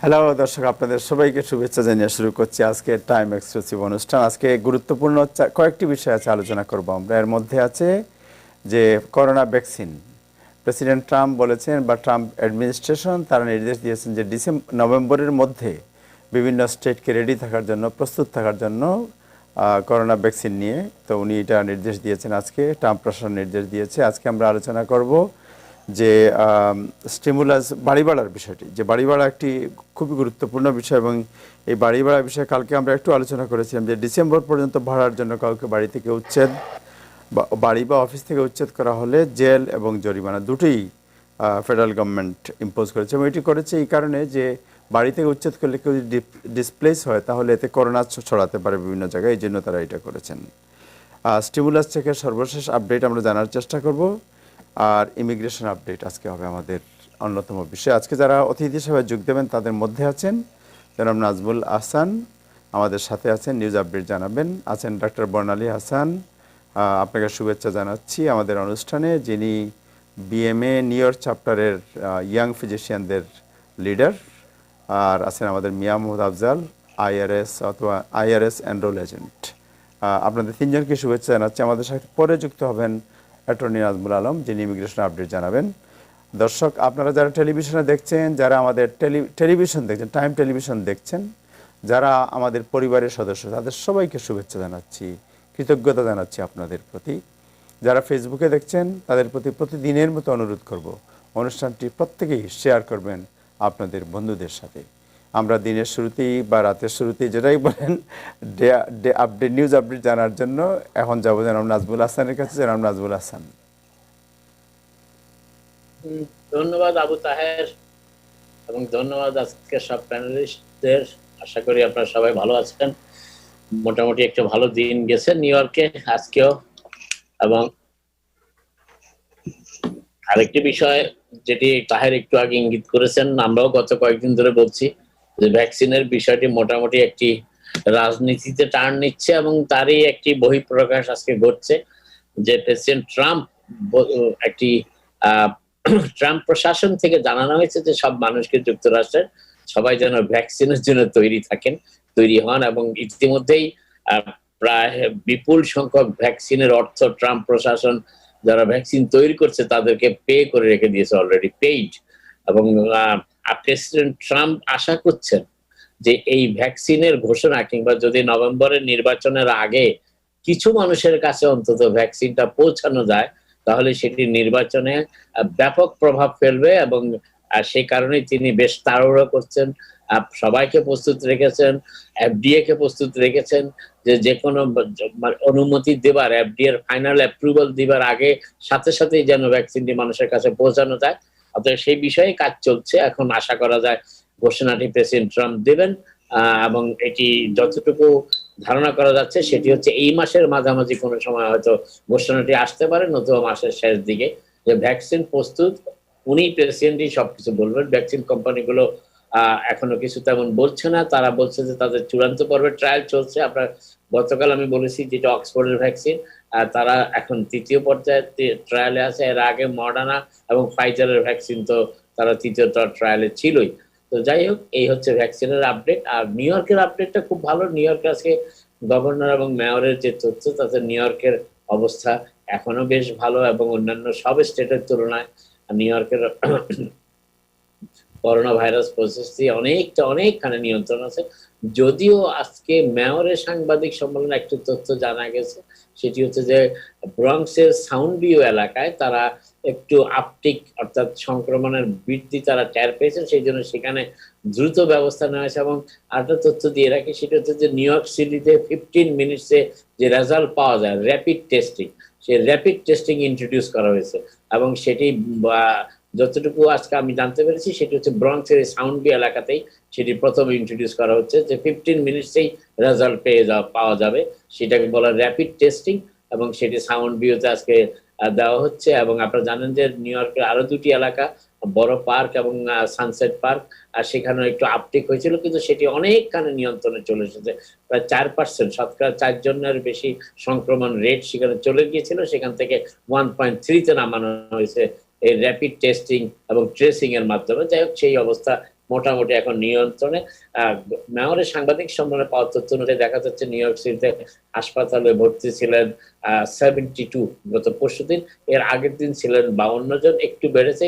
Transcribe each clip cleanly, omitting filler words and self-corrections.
Hello দর্শক, আপনাদের সবাইকে শুভেচ্ছা জানিয়ে শুরু করছি আজকে টাইম এক্সক্লুসিভ অনুষ্ঠান। আজকে গুরুত্বপূর্ণ কয়েকটি বিষয় আছে, আলোচনা করব আমরা। এর মধ্যে আছে যে করোনা ভ্যাকসিন। প্রেসিডেন্ট ট্রাম্প বলেছেন, বা ট্রাম্প অ্যাডমিনিস্ট্রেশন তারা নির্দেশ দিয়েছেন যে নভেম্বরের মধ্যে বিভিন্ন স্টেটকে রেডি থাকার জন্য, প্রস্তুত থাকার জন্য করোনা ভ্যাকসিন নিয়ে। তো উনি এটা নির্দেশ দিয়েছেন, আজকে ট্রাম্প প্রশাসন নির্দেশ দিয়েছে। আজকে আমরা আলোচনা করব যে স্টিমুলাস বাড়ি বাড়ার বিষয়টি, যে বাড়ি বাড়া একটি খুবই গুরুত্বপূর্ণ বিষয়। এবং এই বাড়ি বাড়ার বিষয়ে কালকে আমরা একটু আলোচনা করেছিলাম যে ডিসেম্বর পর্যন্ত ভাড়ার জন্য কাউকে বাড়ি থেকে উচ্ছেদ বাড়ি বা অফিস থেকে উচ্ছেদ করা হলে জেল এবং জরিমানা দুটোই ফেডারেল গভর্নমেন্ট ইম্পোজ করেছে। এবং এটি করেছে এই কারণে যে বাড়ি থেকে উচ্ছেদ করলে কেউ যদি ডিসপ্লেস হয় তাহলে এতে করোনা ছড়াতে পারে বিভিন্ন জায়গায়, এই জন্য তারা এটা করেছেন। স্টিমুলাস চেকের সর্বশেষ আপডেট আমরা জানার চেষ্টা করব। আর ইমিগ্রেশন আপডেট আজকে হবে আমাদের অন্যতম বিষয়। আজকে যারা অতিথি হিসেবে যোগ দেবেন তাদের মধ্যে আছেন জনাব নাজমুল আহসান, আমাদের সাথে আছেন, নিউজ আপডেট জানাবেন। আছেন ডক্টর বর্ণালী হাসান, আপনাকে শুভেচ্ছা জানাচ্ছি আমাদের অনুষ্ঠানে, যিনি বিএমএ নিউ ইয়র্ক চ্যাপ্টারের ইয়াং ফিজিশিয়ানদের লিডার। আর আছেন আমাদের মিয়া মোহাম্মদ আফজাল, আইআরএস অথবা আইআরএস এনরোল এজেন্ট। আপনাদের তিনজনকে শুভেচ্ছা জানাচ্ছি। আমাদের সাথে পরে যুক্ত হবেন অ্যাটর্নি নাজমুল আলম, যিনি ইমিগ্রেশন আপডেট জানাবেন। দর্শক, আপনারা যারা টেলিভিশনে দেখছেন, যারা আমাদের টেলিভিশন দেখছেন, টাইম টেলিভিশন দেখছেন, যারা আমাদের পরিবারের সদস্য, তাদের সবাইকে শুভেচ্ছা জানাচ্ছি, কৃতজ্ঞতা জানাচ্ছি আপনাদের প্রতি। যারা ফেসবুকে দেখছেন তাদের প্রতি প্রতিদিনের মতো অনুরোধ করব, অনুষ্ঠানটি প্রত্যেকেই শেয়ার করবেন আপনাদের বন্ধুদের সাথে। আমরা দিনের শুরুতেই বা রাতের শুরুতেই যেটাই বলেন, আপডেট, নিউজ আপডেট জানার জন্য এখন যাবো জনাব নাজমুল হাসানের কাছে। জনাব নাজমুল হাসান। ধন্যবাদ আবু তাহের, এবং ধন্যবাদ আজকে সব প্যানেলিস্টদের। আশা করি আপনারা সবাই ভালো আছেন। মোটামুটি একটা ভালো দিন গেছে নিউ ইয়র্কে আজকেও। এবং আরেকটি বিষয় যেটি তাহের একটু আগে ইঙ্গিত করেছেন, আমরাও গত কয়েকদিন ধরে বলছি যে ভ্যাকসিনের বিষয়টি মোটামুটি একটি রাজনীতিতে টার্ন নিচ্ছে, এবং তারই একটি বহিঃপ্রকাশ আজকে ঘটছে যে প্রেসিডেন্ট ট্রাম্প একটি ট্রাম্প প্রশাসন থেকে জানানো হয়েছে যে সব মানুষকে, যুক্তরাষ্ট্রের সবাই যেন ভ্যাকসিনের জন্য তৈরি হন। এবং ইতিমধ্যেই প্রায় বিপুল সংখ্যক ভ্যাকসিনের অর্থ ট্রাম্প প্রশাসন যারা ভ্যাকসিন তৈরি করছে তাদেরকে পে করে রেখে দিয়েছে, অলরেডি পেইড। এবং প্রেসিডেন্ট ট্রাম্প আশা করছেন যে এই ভ্যাকসিনের ঘোষণা, কিংবা যদি নভেম্বরের নির্বাচনের আগে কিছু মানুষের কাছে অন্তত ভ্যাকসিনটা পৌঁছানো যায়, তাহলে সেটি নির্বাচনে ব্যাপক প্রভাব ফেলবে। এবং সেই কারণে তিনি বেশ তাড়াহুড়ো করছেন, সবাইকে প্রস্তুত রেখেছেন, এফডিএ কে প্রস্তুত রেখেছেন যে কোনো অনুমতি দেবার, এফডিএ এর ফাইনাল অ্যাপ্রুভাল দিবার আগে সাথে সাথেই যেন ভ্যাকসিনটি মানুষের কাছে পৌঁছানো যায়। অতএব সেই বিষয়ে কাজ চলছে। এখন আশা করা যায় ঘোষণাটি প্রেসিডেন্ট ট্রাম্প দেবেন। এবং এটি যতটুকু ধারণা করা যাচ্ছে সেটি হচ্ছে এই মাসের মাঝামাঝি কোনো সময় হয়তো ঘোষণাটি আসতে পারে, নতুবা মাসের শেষ দিকে, যে ভ্যাকসিন প্রস্তুত। উনি প্রেসিডেন্টই সবকিছু বলবেন। ভ্যাকসিন কোম্পানিগুলো এখনো কিছু তেমন বলছে না। তারা বলছে যে তাদের চূড়ান্ত পর্বের ট্রায়াল চলছে। আপনার গতকাল আমি বলেছি যেটা অক্সফোর্ডের ভ্যাকসিন, তারা এখন তৃতীয় পর্যায়ে ট্রায়ালে আছে। এর আগে মডার্না এবং ফাইজারের ভ্যাকসিন তো তারা তৃতীয় ট্রায়ালে ছিলই। তো যাই হোক, এই হচ্ছে ভ্যাকসিনের আপডেট। আর নিউ ইয়র্কের আপডেটটা খুব ভালো। নিউ ইয়র্কে আজকে গভর্নর এবং মেয়রের যে তথ্য, তাতে নিউ ইয়র্কের অবস্থা এখনো বেশ ভালো, এবং অন্যান্য সব স্টেটের তুলনায় নিউ ইয়র্কের করোনা ভাইরাস পরিস্থিতি অনেকখানি নিয়ন্ত্রণ আছে। যদিও আজকে মেয়রের সাংবাদিক সম্মেলনে একটু তথ্য জানা গেছে, সেটি হচ্ছে যে ব্রঙ্কসের সাউন্ডভিউ এলাকায় তারা একটু আপটিক, অর্থাৎ সংক্রমণের বৃদ্ধি তারা টের পেয়েছেন, সেই জন্য সেখানে দ্রুত ব্যবস্থা নেওয়া হয়েছে। এবং আরেকটা তথ্য দিয়ে রাখি, সেটা হচ্ছে যে নিউ ইয়র্ক সিটিতে 15 মিনিটসে যে রেজাল্ট পাওয়া যায় র্যাপিড টেস্টিং, সেই র্যাপিড টেস্টিং ইন্ট্রোডিউস করা হয়েছে। এবং সেটি যতটুকু আজকে আমি জানতে পেরেছি সেটি হচ্ছে ব্রঙ্কসের সাউন্ডভিউ এলাকাতেই সেটি প্রথম ইন্ট্রোডিউস করা হচ্ছে, যে 15 মিনিটসেই রেজাল্ট পাওয়া যাবে, সেটাকে বলা র্যাপিড টেস্টিং। এবং সেটি সাউন্ডভিউতে আজকে দেওয়া হচ্ছে। এবং আপনারা জানেন যে নিউ ইয়র্কের আরো দুটি এলাকা, বড় পার্ক এবং সানসেট পার্ক, আর সেখানেও একটু আপটিক হয়েছিল, কিন্তু সেটি অনেকখানি নিয়ন্ত্রণে চলে এসেছে। প্রায় 4%, শতকরা 4 জনের বেশি সংক্রমণ রেট সেখানে চলে গিয়েছিল, সেখান থেকে 1.3-তে নামানো হয়েছে এই র্যাপিড টেস্টিং এবং ট্রেসিং এর মাধ্যমে। যাই হোক, সেই অবস্থা মোটামুটি এখন নিয়ন্ত্রণে। মেয়রের সাংবাদিক সম্মেলনে পাওয়া তথ্য অনুযায়ী দেখা যাচ্ছে নিউ ইয়র্ক সিটিতে হাসপাতালে ভর্তি ছিলেন 72 গত পরশুদিন। এর আগের দিন ছিলেন 52 জন, একটু বেড়েছে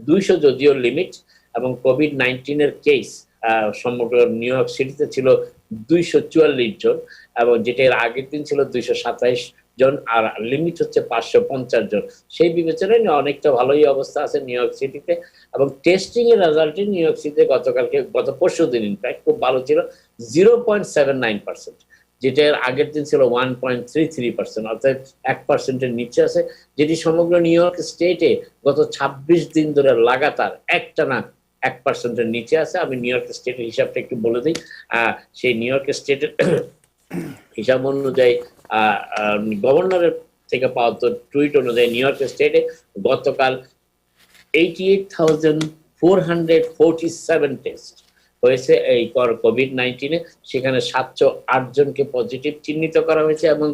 200 যদিও লিমিট। এবং কোভিড-19 কেস সমগ্র নিউ ইয়র্ক সিটিতে ছিল 244 জন, এবং যেটা এর আগের দিন ছিল 227 জন, আর লিমিট হচ্ছে 550 জন। সেই বিবেচনায় অনেকটা ভালোই অবস্থা আছে নিউ ইয়র্ক সিটিতে। এবং টেস্টিং এর রেজাল্টে নিউ ইয়র্ক সিটিতে গত পরশুদিন ইনফ্যাক্ট খুব ভালো ছিল, 0.79%, যেটা এর আগের দিন ছিল 1.33%, অর্থাৎ 1%-এর নিচে আছে, যেটি সমগ্র নিউ ইয়র্ক স্টেটে গত 26 দিন ধরে লাগাতার একটানা 1%-এর নিচে আছে। আমি নিউ ইয়র্ক স্টেটের হিসাবটা একটু বলে দিই। সেই নিউ ইয়র্ক স্টেটের হিসাব অনুযায়ী গভর্নরের থেকে পাওয়া টুইট অনুযায়ী নিউ ইয়র্ক স্টেটে গতকাল 88,447 টেস্ট হয়েছে এই কোভিড-19-এ। সেখানে 708 জনকে পজিটিভ চিহ্নিত করা হয়েছে এবং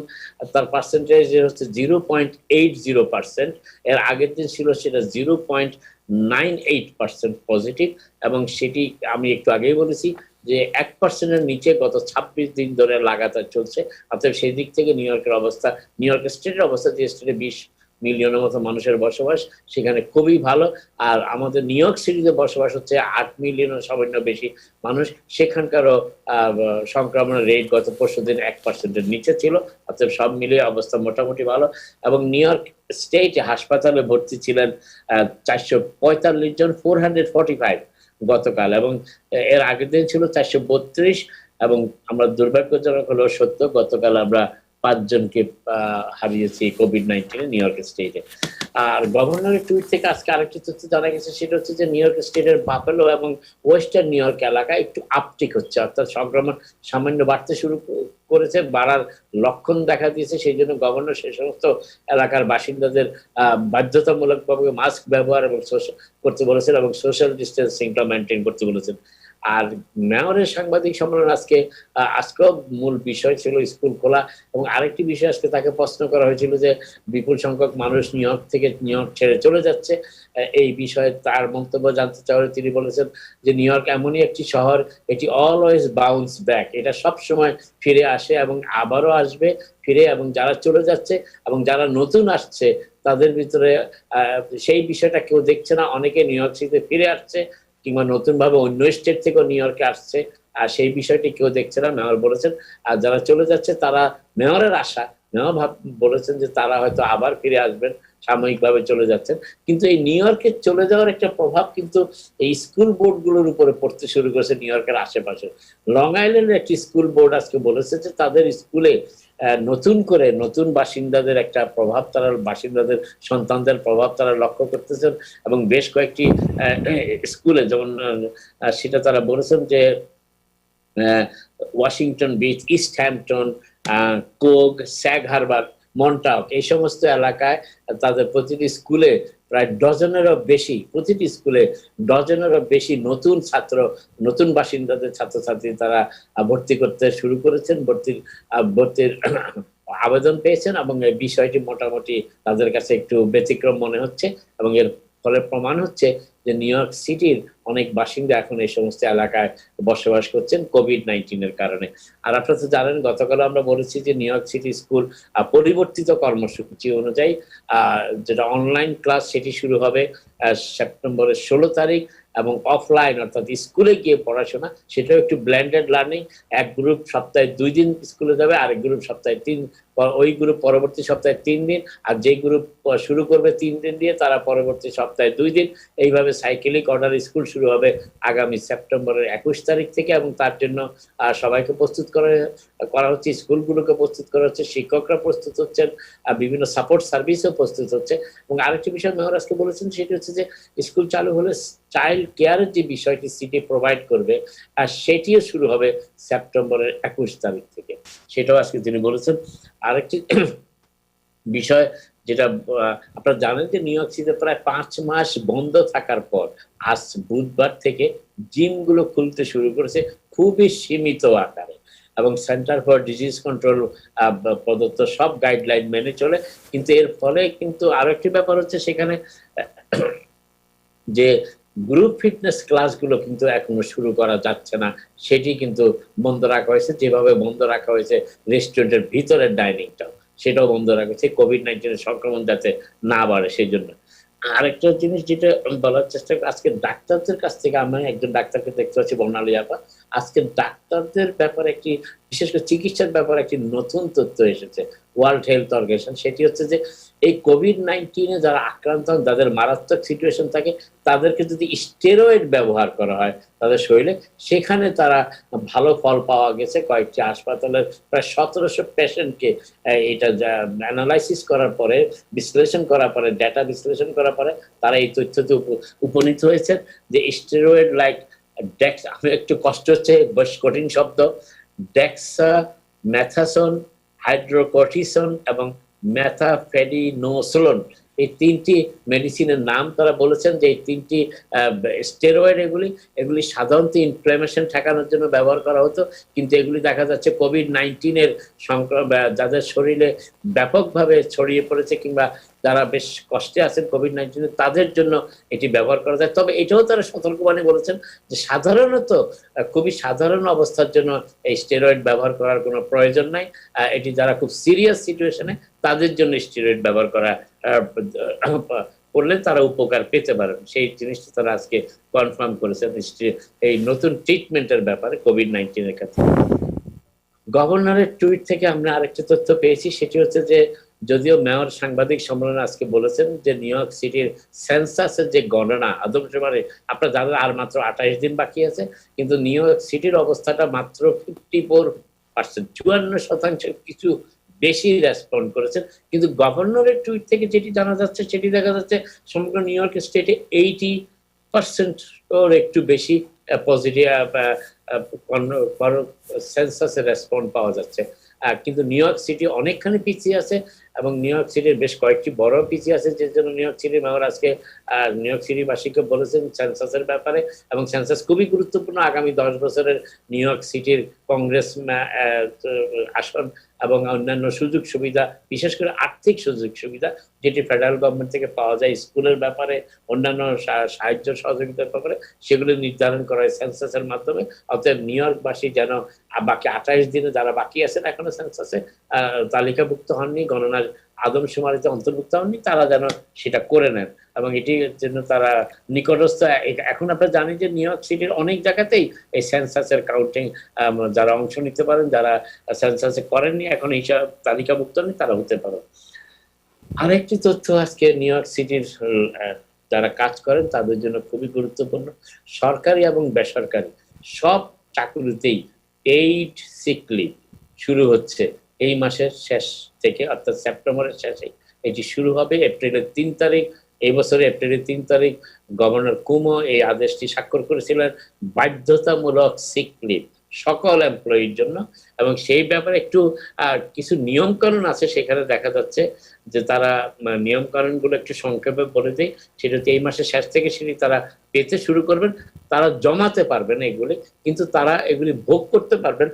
তার পার্সেন্টেজ হচ্ছে 0.80%। এর আগের দিন ছিল সেটা 0.98% পজিটিভ, এবং সেটি আমি একটু আগেই বলেছি যে 1%-এর নিচে গত 26 দিন ধরে লাগাতার চলছে। অর্থাৎ সেই দিক থেকে নিউ ইয়র্কের অবস্থা, নিউ ইয়র্ক স্টেটের অবস্থা, যে স্টেটে 20 মিলিয়নের মতো মানুষের বসবাস, সেখানে খুবই ভালো। আর আমাদের নিউ ইয়র্ক সিটিতে বসবাস হচ্ছে 8 মিলিয়নের সামান্য বেশি মানুষ, সেখানকারও সংক্রমণের রেট গত পরশুদিন 1%-এর নিচে ছিল। অর্থাৎ সব মিলিয়ে অবস্থা মোটামুটি ভালো। এবং নিউ ইয়র্ক স্টেট হাসপাতালে ভর্তি ছিলেন 445 জন, 445 গতকাল, এবং এর আগের দিন ছিল 432। এবং আমরা দুর্ভাগ্যজনক হলেও সত্য, গতকাল আমরা 5 জনকে হারিয়েছি কোভিড-19 নিউ ইয়র্ক স্টেটে। আর গভর্নরের টুইট থেকে আজকে আরেকটি তথ্য জানা গেছে, সেটা হচ্ছে যে নিউ ইয়র্ক স্টেটের বাফেলো এবং ওয়েস্টার্ন নিউ ইয়র্ক এলাকায় একটু আপটিক হচ্ছে, অর্থাৎ সংক্রমণ সামান্য বাড়তে শুরু করেছে, বাড়ার লক্ষণ দেখা দিয়েছে। সেই জন্য গভর্নর সেই সমস্ত এলাকার বাসিন্দাদের বাধ্যতামূলকভাবে মাস্ক ব্যবহার এবং করতে বলেছেন এবং সোশ্যাল ডিস্টেন্সিংটা মেনটেন করতে বলেছেন। আর মেয়রের সাংবাদিক সম্মেলন আজকেও মূল বিষয় ছিল স্কুল খোলা। এবং আরেকটি বিষয় আজকে তাকে প্রশ্ন করা হয়েছিল যে বিপুল সংখ্যক মানুষ নিউ ইয়র্ক ছেড়ে চলে যাচ্ছে, এই বিষয়ে তার মন্তব্য জানতে চাওয়ালে তিনি বলেছেন যে নিউ ইয়র্ক এমনই একটি শহর, এটি অলওয়েজ বাউন্স ব্যাক, এটা সব সময় ফিরে আসে এবং আবারও আসবে ফিরে। এবং যারা চলে যাচ্ছে এবং যারা নতুন আসছে তাদের ভিতরে সেই বিষয়টা কেউ দেখছে না, অনেকে নিউ ইয়র্ক সিটিতে ফিরে আসছে কিংবা নতুন ভাবে অন্য স্টেট থেকে নিউ ইয়র্কে আসছে, আর সেই বিষয়টি কেউ দেখছে না, মেয়র বলেছেন। আর যারা চলে যাচ্ছে তারা মেয়রের আশা, মেয়র বলেছেন যে তারা হয়তো আবার ফিরে আসবেন, সাময়িকভাবে চলে যাচ্ছেন। কিন্তু এই নিউ ইয়র্কে চলে যাওয়ার একটা প্রভাব কিন্তু এই স্কুল বোর্ডগুলোর উপরে পড়তে শুরু করেছে নিউ ইয়র্কের আশেপাশে। লং আইল্যান্ডের একটি স্কুল বোর্ড আজকে বলেছে যে তাদের স্কুলে নতুন করে নতুন বাসিন্দাদের একটা প্রভাব, তারা বাসিন্দাদের সন্তানদের প্রভাব তারা লক্ষ্য করতেছেন। এবং বেশ কয়েকটি স্কুলে যেমন সেটা তারা বলেছেন যে Washington Beach, East Hampton, Quogue, Sag Harbor, Montauk, এই সমস্ত এলাকায় তাদের প্রতিটি স্কুলে প্রায় প্রতিটি স্কুলে ডজনেরও বেশি নতুন নতুন বাসিন্দাদের ছাত্রছাত্রী তারা ভর্তি করতে শুরু করেছেন, ভর্তির আবেদন পেয়েছেন। এবং এই বিষয়টি মোটামুটি তাদের কাছে একটু ব্যতিক্রম মনে হচ্ছে, এবং এর ফলে প্রমাণ হচ্ছে যে নিউ ইয়র্ক সিটির অনেক বাসিন্দা এখন এই সমস্ত এলাকায় বসবাস করছেন কোভিড-19 কারণে। আর আপনারা তো জানেন, গতকাল আমরা বলেছি যে নিউ ইয়র্ক সিটি স্কুল পরিবর্তিত কর্মসূচি অনুযায়ী যেটা অনলাইন ক্লাস সেটি শুরু হবে সেপ্টেম্বরের 16 তারিখ, এবং অফলাইন অর্থাৎ স্কুলে গিয়ে পড়াশোনা সেটাও একটু ব্লেন্ডেড লার্নিং। এক গ্রুপ সপ্তাহে 2 দিন স্কুলে যাবে, আরেক গ্রুপ সপ্তাহে 3, ওই গ্রুপ পরবর্তী সপ্তাহে 3 দিন, আর যে গ্রুপ শুরু করবে 3 দিন দিয়ে তারা পরবর্তী সপ্তাহে 2 দিন। এইভাবে সাইকেলিক অর্ডার স্কুল শুরু হবে আগামী সেপ্টেম্বরের 21 তারিখ থেকে। এবং তার জন্য সবাইকে প্রস্তুত করা হচ্ছে, স্কুলগুলোকে প্রস্তুত করা হচ্ছে, শিক্ষকরা প্রস্তুত হচ্ছেন, বিভিন্ন সাপোর্ট সার্ভিসও প্রস্তুত হচ্ছে। এবং আরেকটি বিষয় মেয়র আজকে বলেছেন, সেটি হচ্ছে যে স্কুল চালু হলে চাইল্ড কেয়ারের যে বিষয়টি সিটি প্রোভাইড করবে, আর সেটিও শুরু হবে সেপ্টেম্বরের 21 তারিখ থেকে, সেটাও আজকে তিনি বলেছেন। আরেকটি বিষয় যেটা আপনারা জানেন যে নিউ ইয়র্ক সিটিতে প্রায় 5 মাস বন্ধ থাকার পর আজ বুধবার থেকে জিমগুলো খুলতে শুরু করেছে, খুবই সীমিত আকারে, এবং সেন্টার ফর ডিজিজ কন্ট্রোল প্রদত্ত সব গাইডলাইন মেনে চলে। কিন্তু এর ফলে কিন্তু আরো একটি ব্যাপার হচ্ছে সেখানে যে গ্রুপ ফিটনেস ক্লাসগুলো কিন্তু এখনো শুরু করা যাচ্ছে না, সেটি কিন্তু বন্ধ রাখা হয়েছে, যেভাবে বন্ধ রাখা হয়েছে রেস্টুরেন্টের ভিতরের ডাইনিংটাও, সেটাও বন্ধ রাখা হয়েছে কোভিড-19 সংক্রমণ যাতে না বাড়ে সেই জন্য। আরেকটা জিনিস যেটা আমি বলার চেষ্টা করি, আজকে ডাক্তারদের কাছ থেকে আমি একজন ডাক্তারকে দেখতে পাচ্ছি, বর্ণালী আপা। আজকে ডাক্তারদের ব্যাপারে একটি, বিশেষ করে চিকিৎসার ব্যাপারে একটি নতুন তথ্য এসেছে ওয়ার্ল্ড হেলথ অর্গানাইজেশন। সেটি হচ্ছে যে এই কোভিড-19 যারা আক্রান্ত হন, যাদের মারাত্মক সিচুয়েশন থাকে, তাদেরকে যদি স্টেরয়েড ব্যবহার করা হয় তাদের শরীরে, সেখানে তারা ভালো ফল পাওয়া গেছে। কয়েকটি হাসপাতালের প্রায় 1700 পেশেন্টকে এটা অ্যানালাইসিস করার পরে, বিশ্লেষণ করার পরে, ডেটা বিশ্লেষণ করার পরে তারা এই তথ্যতে উপনীত হয়েছে যে স্টেরয়েড লাইক ডেক্স, আমি একটু কষ্ট হচ্ছে, বেশ কঠিন শব্দ, ডেক্সা ম্যাথাসন, হাইড্রোকর্টিসন এবং ম্যাথাফেডিনোসোলন, এই তিনটি মেডিসিনের নাম তারা বলেছেন যে এই তিনটি স্টেরয়েড, এগুলি সাধারণত ইনফ্লামেশন ঠেকানোর জন্য ব্যবহার করা হতো, কিন্তু এগুলি দেখা যাচ্ছে কোভিড-19 যাদের শরীরে ব্যাপকভাবে ছড়িয়ে পড়েছে কিংবা যারা বেশ কষ্টে আছেন কোভিড-19 তাদের জন্য এটি ব্যবহার করা যায়। তবে এটাও তারা সতর্কবাণী বলেছেন যে সাধারণত খুবই সাধারণ অবস্থার জন্য এই স্টেরয়েড ব্যবহার করার কোনো প্রয়োজন নাই। এটি যারা খুব সিরিয়াস সিচুয়েশনে, তাদের জন্য স্টেরয়েড ব্যবহার করা করলে তারা উপকার পেতে পারেন, সেই জিনিসটা তারা আজকে কনফার্ম করেছেন এই নতুন ট্রিটমেন্টের ব্যাপারে কোভিড-19 ক্ষেত্রে। গভর্নরের টুইট থেকে আমরা আরেকটা তথ্য পেয়েছি, সেটি হচ্ছে যে যদিও মেয়র সাংবাদিক সম্মেলনে আজকে বলেছেন যে নিউ ইয়র্ক সিটির সেন্সাসের যে গণনা আদমশুমারি, আপনারা জানেন আর মাত্র 28 দিন বাকি আছে, কিন্তু নিউ ইয়র্ক সিটির অবস্থাটা মাত্র 54%, 54% কিছু বেশি রেসপন্ড করেছেন। কিন্তু গভর্নরের টুইট থেকে যেটি জানা যাচ্ছে, সেটি দেখা যাচ্ছে সমগ্র নিউ ইয়র্ক স্টেটে 80% ওর একটু বেশি পজিটিভ সেন্সাসের রেসপন্ড পাওয়া যাচ্ছে। কিন্তু নিউ ইয়র্ক সিটি অনেকখানি পিছিয়ে আছে এবং নিউ ইয়র্ক সিটির বেশ কয়েকটি বড় পিছিয়ে আছে, যে জন্য নিউ ইয়র্ক সিটির মেয়র আজকে নিউ ইয়র্ক সিটিবাসীকে বলেছেন সেন্সাসের ব্যাপারে, এবং সেন্সাস খুবই গুরুত্বপূর্ণ। আগামী 10 বছরের নিউ ইয়র্ক সিটির কংগ্রেস আসন এবং অন্যান্য সুযোগ সুবিধা, বিশেষ করে আর্থিক সুযোগ সুবিধা যেটি ফেডারেল গভর্নমেন্ট থেকে পাওয়া যায়, স্কুলের ব্যাপারে, অন্যান্য সাহায্য সহযোগিতার ব্যাপারে, সেগুলো নির্ধারণ করা হয় সেন্সাসের মাধ্যমে। অতএব নিউ ইয়র্কবাসী যেন বাকি 28 দিনে যারা বাকি আছেন এখনো সেন্সাসে তালিকাভুক্ত হননি, গণনার আদমশুমারিতে অন্তর্ভুক্ত হননি, তারা যেন সেটা করে নেন এবং এটির জন্য তারা নিকটস্থ। এখন আপনারা জানেন যে নিউ ইয়র্ক সিটির অনেক জায়গাতেই এই সেন্সাসের কাউন্টিং যারা অংশ নিতে পারেন, যারা সেন্সাসে করেননি এখন হিসাব তালিকাভুক্ত নেই, তারা হতে পারে। আরেকটি তথ্য আজকে নিউ ইয়র্ক সিটির যারা কাজ করেন তাদের জন্য খুবই গুরুত্বপূর্ণ, সরকারি এবং বেসরকারি সব চাকুরিতেই পেইড সিক লিভ শুরু হচ্ছে এই মাসের শেষ থেকে, অর্থাৎ সেপ্টেম্বরের শেষে এটি শুরু হবে। এপ্রিলের 3 তারিখ, এই বছরের এপ্রিলের 3 তারিখ গভর্নর কুমো এই আদেশটি স্বাক্ষর করেছিলেন, বাধ্যতামূলক সিক লিভ সকল এমপ্লয়ির জন্য। এবং সেই ব্যাপারে একটু কিছু নিয়ম কানুন আছে, সেখানে দেখা যাচ্ছে যে তারা নিয়ম কানুনগুলো একটু সংক্ষেপে বলে দেয়। সেটা হচ্ছে এই মাসের শেষ থেকে সেটি তারা পেতে শুরু করবেন, তারা জমাতে পারবেন এগুলি, কিন্তু তারা এগুলি ভোগ করতে পারবেন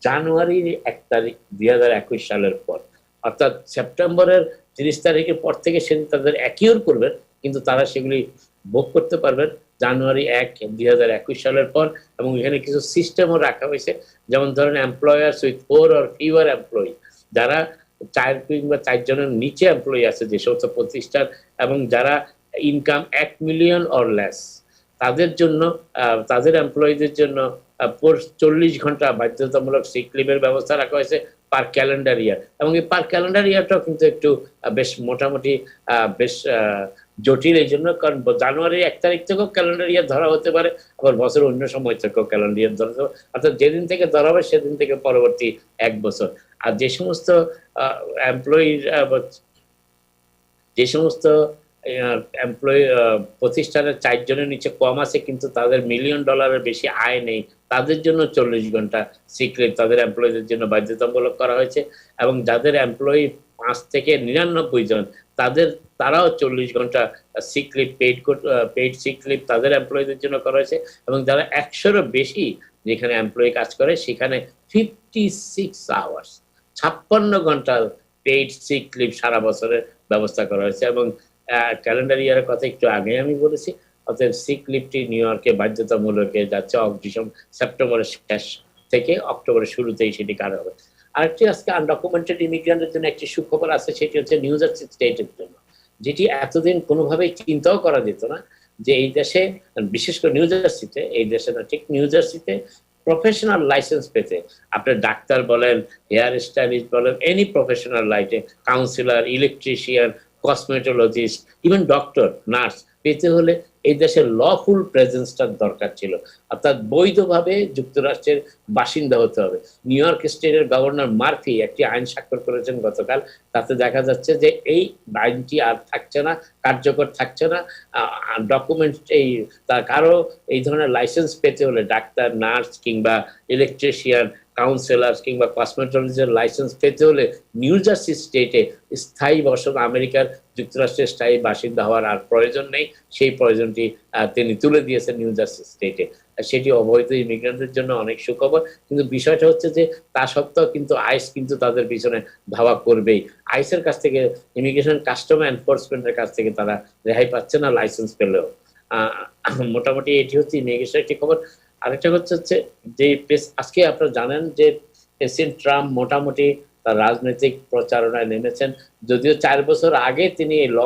জানুয়ারির 1 তারিখ 2021 সালের পর। অর্থাৎ সেপ্টেম্বরের 30 তারিখের পর থেকে সেদিন তাদের অ্যাকিউর করবেন, কিন্তু তারা সেগুলি ভোগ করতে পারবেন জানুয়ারি 1, 2021 সালের পর। এবং এখানে কিছু সিস্টেমও রাখা হয়েছে, যেমন ধরেন employers with 4 or fewer employee, যারা 4 কিংবা 4 জনের নিচে এমপ্লয়ি আছে যে সমস্ত প্রতিষ্ঠান, এবং যারা ইনকাম 1 মিলিয়ন অর লেস, তাদের জন্য তাদের এমপ্লয়ীদের জন্য 40 ঘন্টা বাধ্যতামূলক সিক লিভের ব্যবস্থা রাখা হয়েছে পার ক্যালেন্ডার ইয়ার। এবং এই পার ক্যালেন্ডার ইয়ারটাও কিন্তু একটু বেশ মোটামুটি বেশ জটিল, এই জন্য কারণ জানুয়ারির 1 তারিখ থেকেও ক্যালেন্ডার ইয়ার ধরা হতে পারে, আবার বছর অন্য সময় থেকেও ক্যালেন্ডার ইয়ার ধরা হতে পারে, অর্থাৎ যেদিন থেকে ধরা হবে সেদিন থেকে পরবর্তী 1 বছর। আর যে সমস্ত এমপ্লয়ি, যে সমস্ত এমপ্লয়ি প্রতিষ্ঠানের 4 জনের নিচে কম আছে কিন্তু তাদের $1 মিলিয়ন বেশি আয় নেই, তাদের জন্য 40 ঘন্টা সিক লিভ তাদের এমপ্লয়ীদের জন্য বাধ্যতামূলক করা হয়েছে। এবং যাদের এমপ্লয়ি 5 থেকে 99 জন, তারাও 40 ঘন্টা sick leave, paid sick leave তাদের এমপ্লয়ীদের জন্য করা হয়েছে। এবং যারা 100-এরও বেশি যেখানে এমপ্লয়ি কাজ করে সেখানে 56 আওয়ার্স, 56 ঘন্টা পেইড সিক লিভ সারা বছরের ব্যবস্থা করা হয়েছে। এবং ক্যালেন্ডার ইয়ারের কথা একটু আগে আমি বলেছি, অতএব সিক লিভটি নিউ ইয়র্কে বাধ্যতামূলক হয়ে যাচ্ছে সেপ্টেম্বরের শেষ থেকে অক্টোবরের শুরুতেই সেটি কাজ হবে। আরেকটি আজকে আনডকুমেন্টেড ইমিগ্রেন্টের জন্য একটি সুখবর আছে, সেটি হচ্ছে নিউ জার্সি স্টেটের জন্য, যেটি এতদিন কোনোভাবেই চিন্তাও করা যেত না যে এই দেশে, বিশেষ করে নিউ জার্সিতে, এই দেশে না ঠিক নিউ জার্সিতে প্রফেশনাল লাইসেন্স পেতে, আপনার ডাক্তার বলেন, হেয়ার স্টাইলিস্ট বলেন, এনি প্রফেশনাল লাইটে, councillor, electrician, cosmetologist, even doctor, nurse পেতে হলে এই দেশের লফুল প্রেজেন্সটার দরকার ছিল, অর্থাৎ বৈধভাবে যুক্তরাষ্ট্রের বাসিন্দা হতে হবে। নিউ ইয়র্ক স্টেটের গভর্নর মার্ফি একটি আইন স্বাক্ষর করেছেন গতকাল, তাতে দেখা যাচ্ছে যে এই আইনটি আর থাকছে না, কার্যকর থাকছে না। ডকুমেন্ট এই তার কারো এই ধরনের লাইসেন্স পেতে হলে ডাক্তার, নার্স কিংবা ইলেকট্রিশিয়ান, কাউন্সিলর কিংবা কসমেটোলজির লাইসেন্স পেতে হলে নিউ জার্সি স্টেটে স্থায়ী বসত, আমেরিকার যুক্তরাষ্ট্রের স্থায়ী বাসিন্দা হওয়ার আর প্রয়োজন নেই, সেই প্রয়োজনটি তিনি তুলে দিয়েছেন নিউ জার্সি স্টেটে। সেটি অবৈধ ইমিগ্রেন্টদের জন্য অনেক সুখবর, কিন্তু বিষয়টা হচ্ছে যে তা সত্ত্বেও কিন্তু আইস কিন্তু তাদের পিছনে ধাওয়া করবেই। আইসের কাছ থেকে, ইমিগ্রেশন কাস্টম এনফোর্সমেন্টের কাছ থেকে তারা রেহাই পাচ্ছে না লাইসেন্স পেলেও। মোটামুটি এটি হচ্ছে ইমিগ্রেশন একটি খবর। আরেকটা হচ্ছে যে আজকে আপনারা জানেন যে প্রেসিডেন্ট ট্রাম্প মোটামুটি তার রাজনৈতিক প্রচারণায় নেমেছেন, যদিও 4 বছর আগে তিনি ল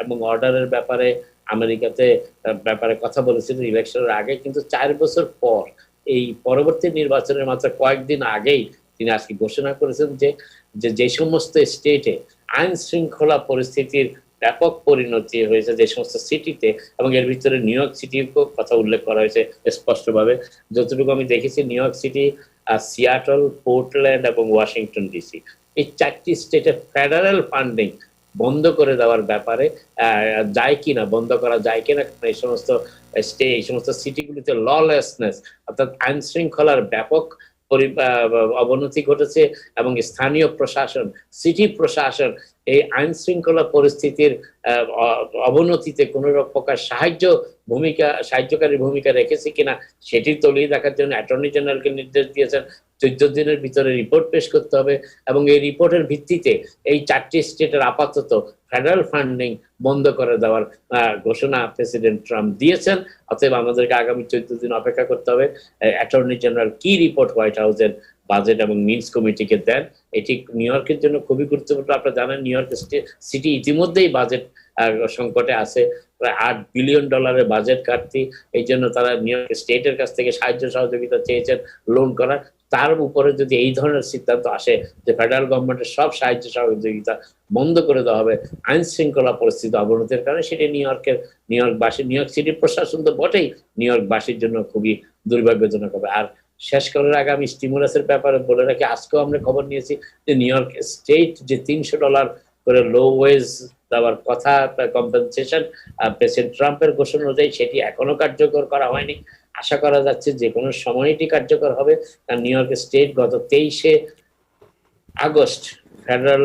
এবং অর্ডারের ব্যাপারে আমেরিকাতে ব্যাপারে কথা বলেছিলেন ইলেকশনের আগে, কিন্তু 4 বছর পর এই পরবর্তী নির্বাচনের মাত্র কয়েকদিন আগেই তিনি আজকে ঘোষণা করেছেন যে সমস্ত স্টেটে আইন শৃঙ্খলা পরিস্থিতির ব্যাপক পরিণতি হয়েছে, যে সমস্ত সিটিতে, এবং এর ভিতরে নিউ ইয়র্ক সিটির কথা উল্লেখ করা হয়েছে স্পষ্টভাবে। যতটুকু আমি দেখেছি, new York city, Seattle, Portland এবং ওয়াশিংটন ডিসি, এই 4টি স্টেটে ফেডারেল ফান্ডিং বন্ধ করে দেওয়ার ব্যাপারে যায় কিনা, বন্ধ করা যায় কিনা, এই সমস্ত সিটিগুলিতে ললেসনেস অর্থাৎ আইন শৃঙ্খলার ব্যাপক অবনতি ঘটেছে, এবং স্থানীয় প্রশাসন, সিটি প্রশাসন এই আইন শৃঙ্খলা পরিস্থিতির অবনতিতে কোন প্রকার সাহায্যকারী ভূমিকা রেখেছে কিনা সেটি তলিয়ে দেখার জন্য অ্যাটর্নি জেনারেলকে নির্দেশ দিয়েছেন 14 দিনের ভিতরে রিপোর্ট পেশ করতে হবে, এবং এই রিপোর্টের ভিত্তিতে এই 4টি স্টেটের আপাতত ফেডারেল ফান্ডিং বন্ধ করে দেওয়ার ঘোষণা প্রেসিডেন্ট ট্রাম্প দিয়েছেন। অতএব আমাদেরকে আগামী 14 দিন অপেক্ষা করতে হবে অ্যাটর্নি জেনারেল কি রিপোর্ট হোয়াইট হাউসের বাজেট এবং মিনস কমিটিকে দেন। এটি নিউ ইয়র্কের জন্য খুবই গুরুত্বপূর্ণ। আপনারা জানেন নিউ ইয়র্ক সিটি ইতিমধ্যেই বাজেট সংকটে আছে, প্রায় $8 বিলিয়ন বাজেট ঘাটতি। এই জন্য তারা নিউ ইয়র্ক স্টেটের কাছ থেকে সাহায্য সহযোগিতা চেয়েছেন লোন করার। তার উপরে যদি এই ধরনের সিদ্ধান্ত আসে যে ফেডারেল গভর্নমেন্টের সব সাহায্য সহযোগিতা বন্ধ করে দেওয়া হবে আইন শৃঙ্খলা পরিস্থিতি অবনতির কারণে, সেটি নিউ ইয়র্ক সিটির প্রশাসন তো বটেই, নিউ ইয়র্কবাসীর জন্য খুবই দুর্ভাগ্যজনক হবে। আর শেষ করার আগে আমি স্টিমুলাসের ব্যাপারে বলে রাখি, আজকেও আমরা খবর নিয়েছি যে নিউ ইয়র্ক স্টেট যে $300 করে লো ওয়েজ দেওয়ার কথা কম্পেনসেশন প্রেসিডেন্ট ট্রাম্পের ঘোষণা অনুযায়ী সেটি এখনো কার্যকর করা হয়নি। আশা করা যাচ্ছে যে কোনো সময় এটি কার্যকর হবে, কারণ নিউ ইয়র্ক স্টেট গত 23শে August federal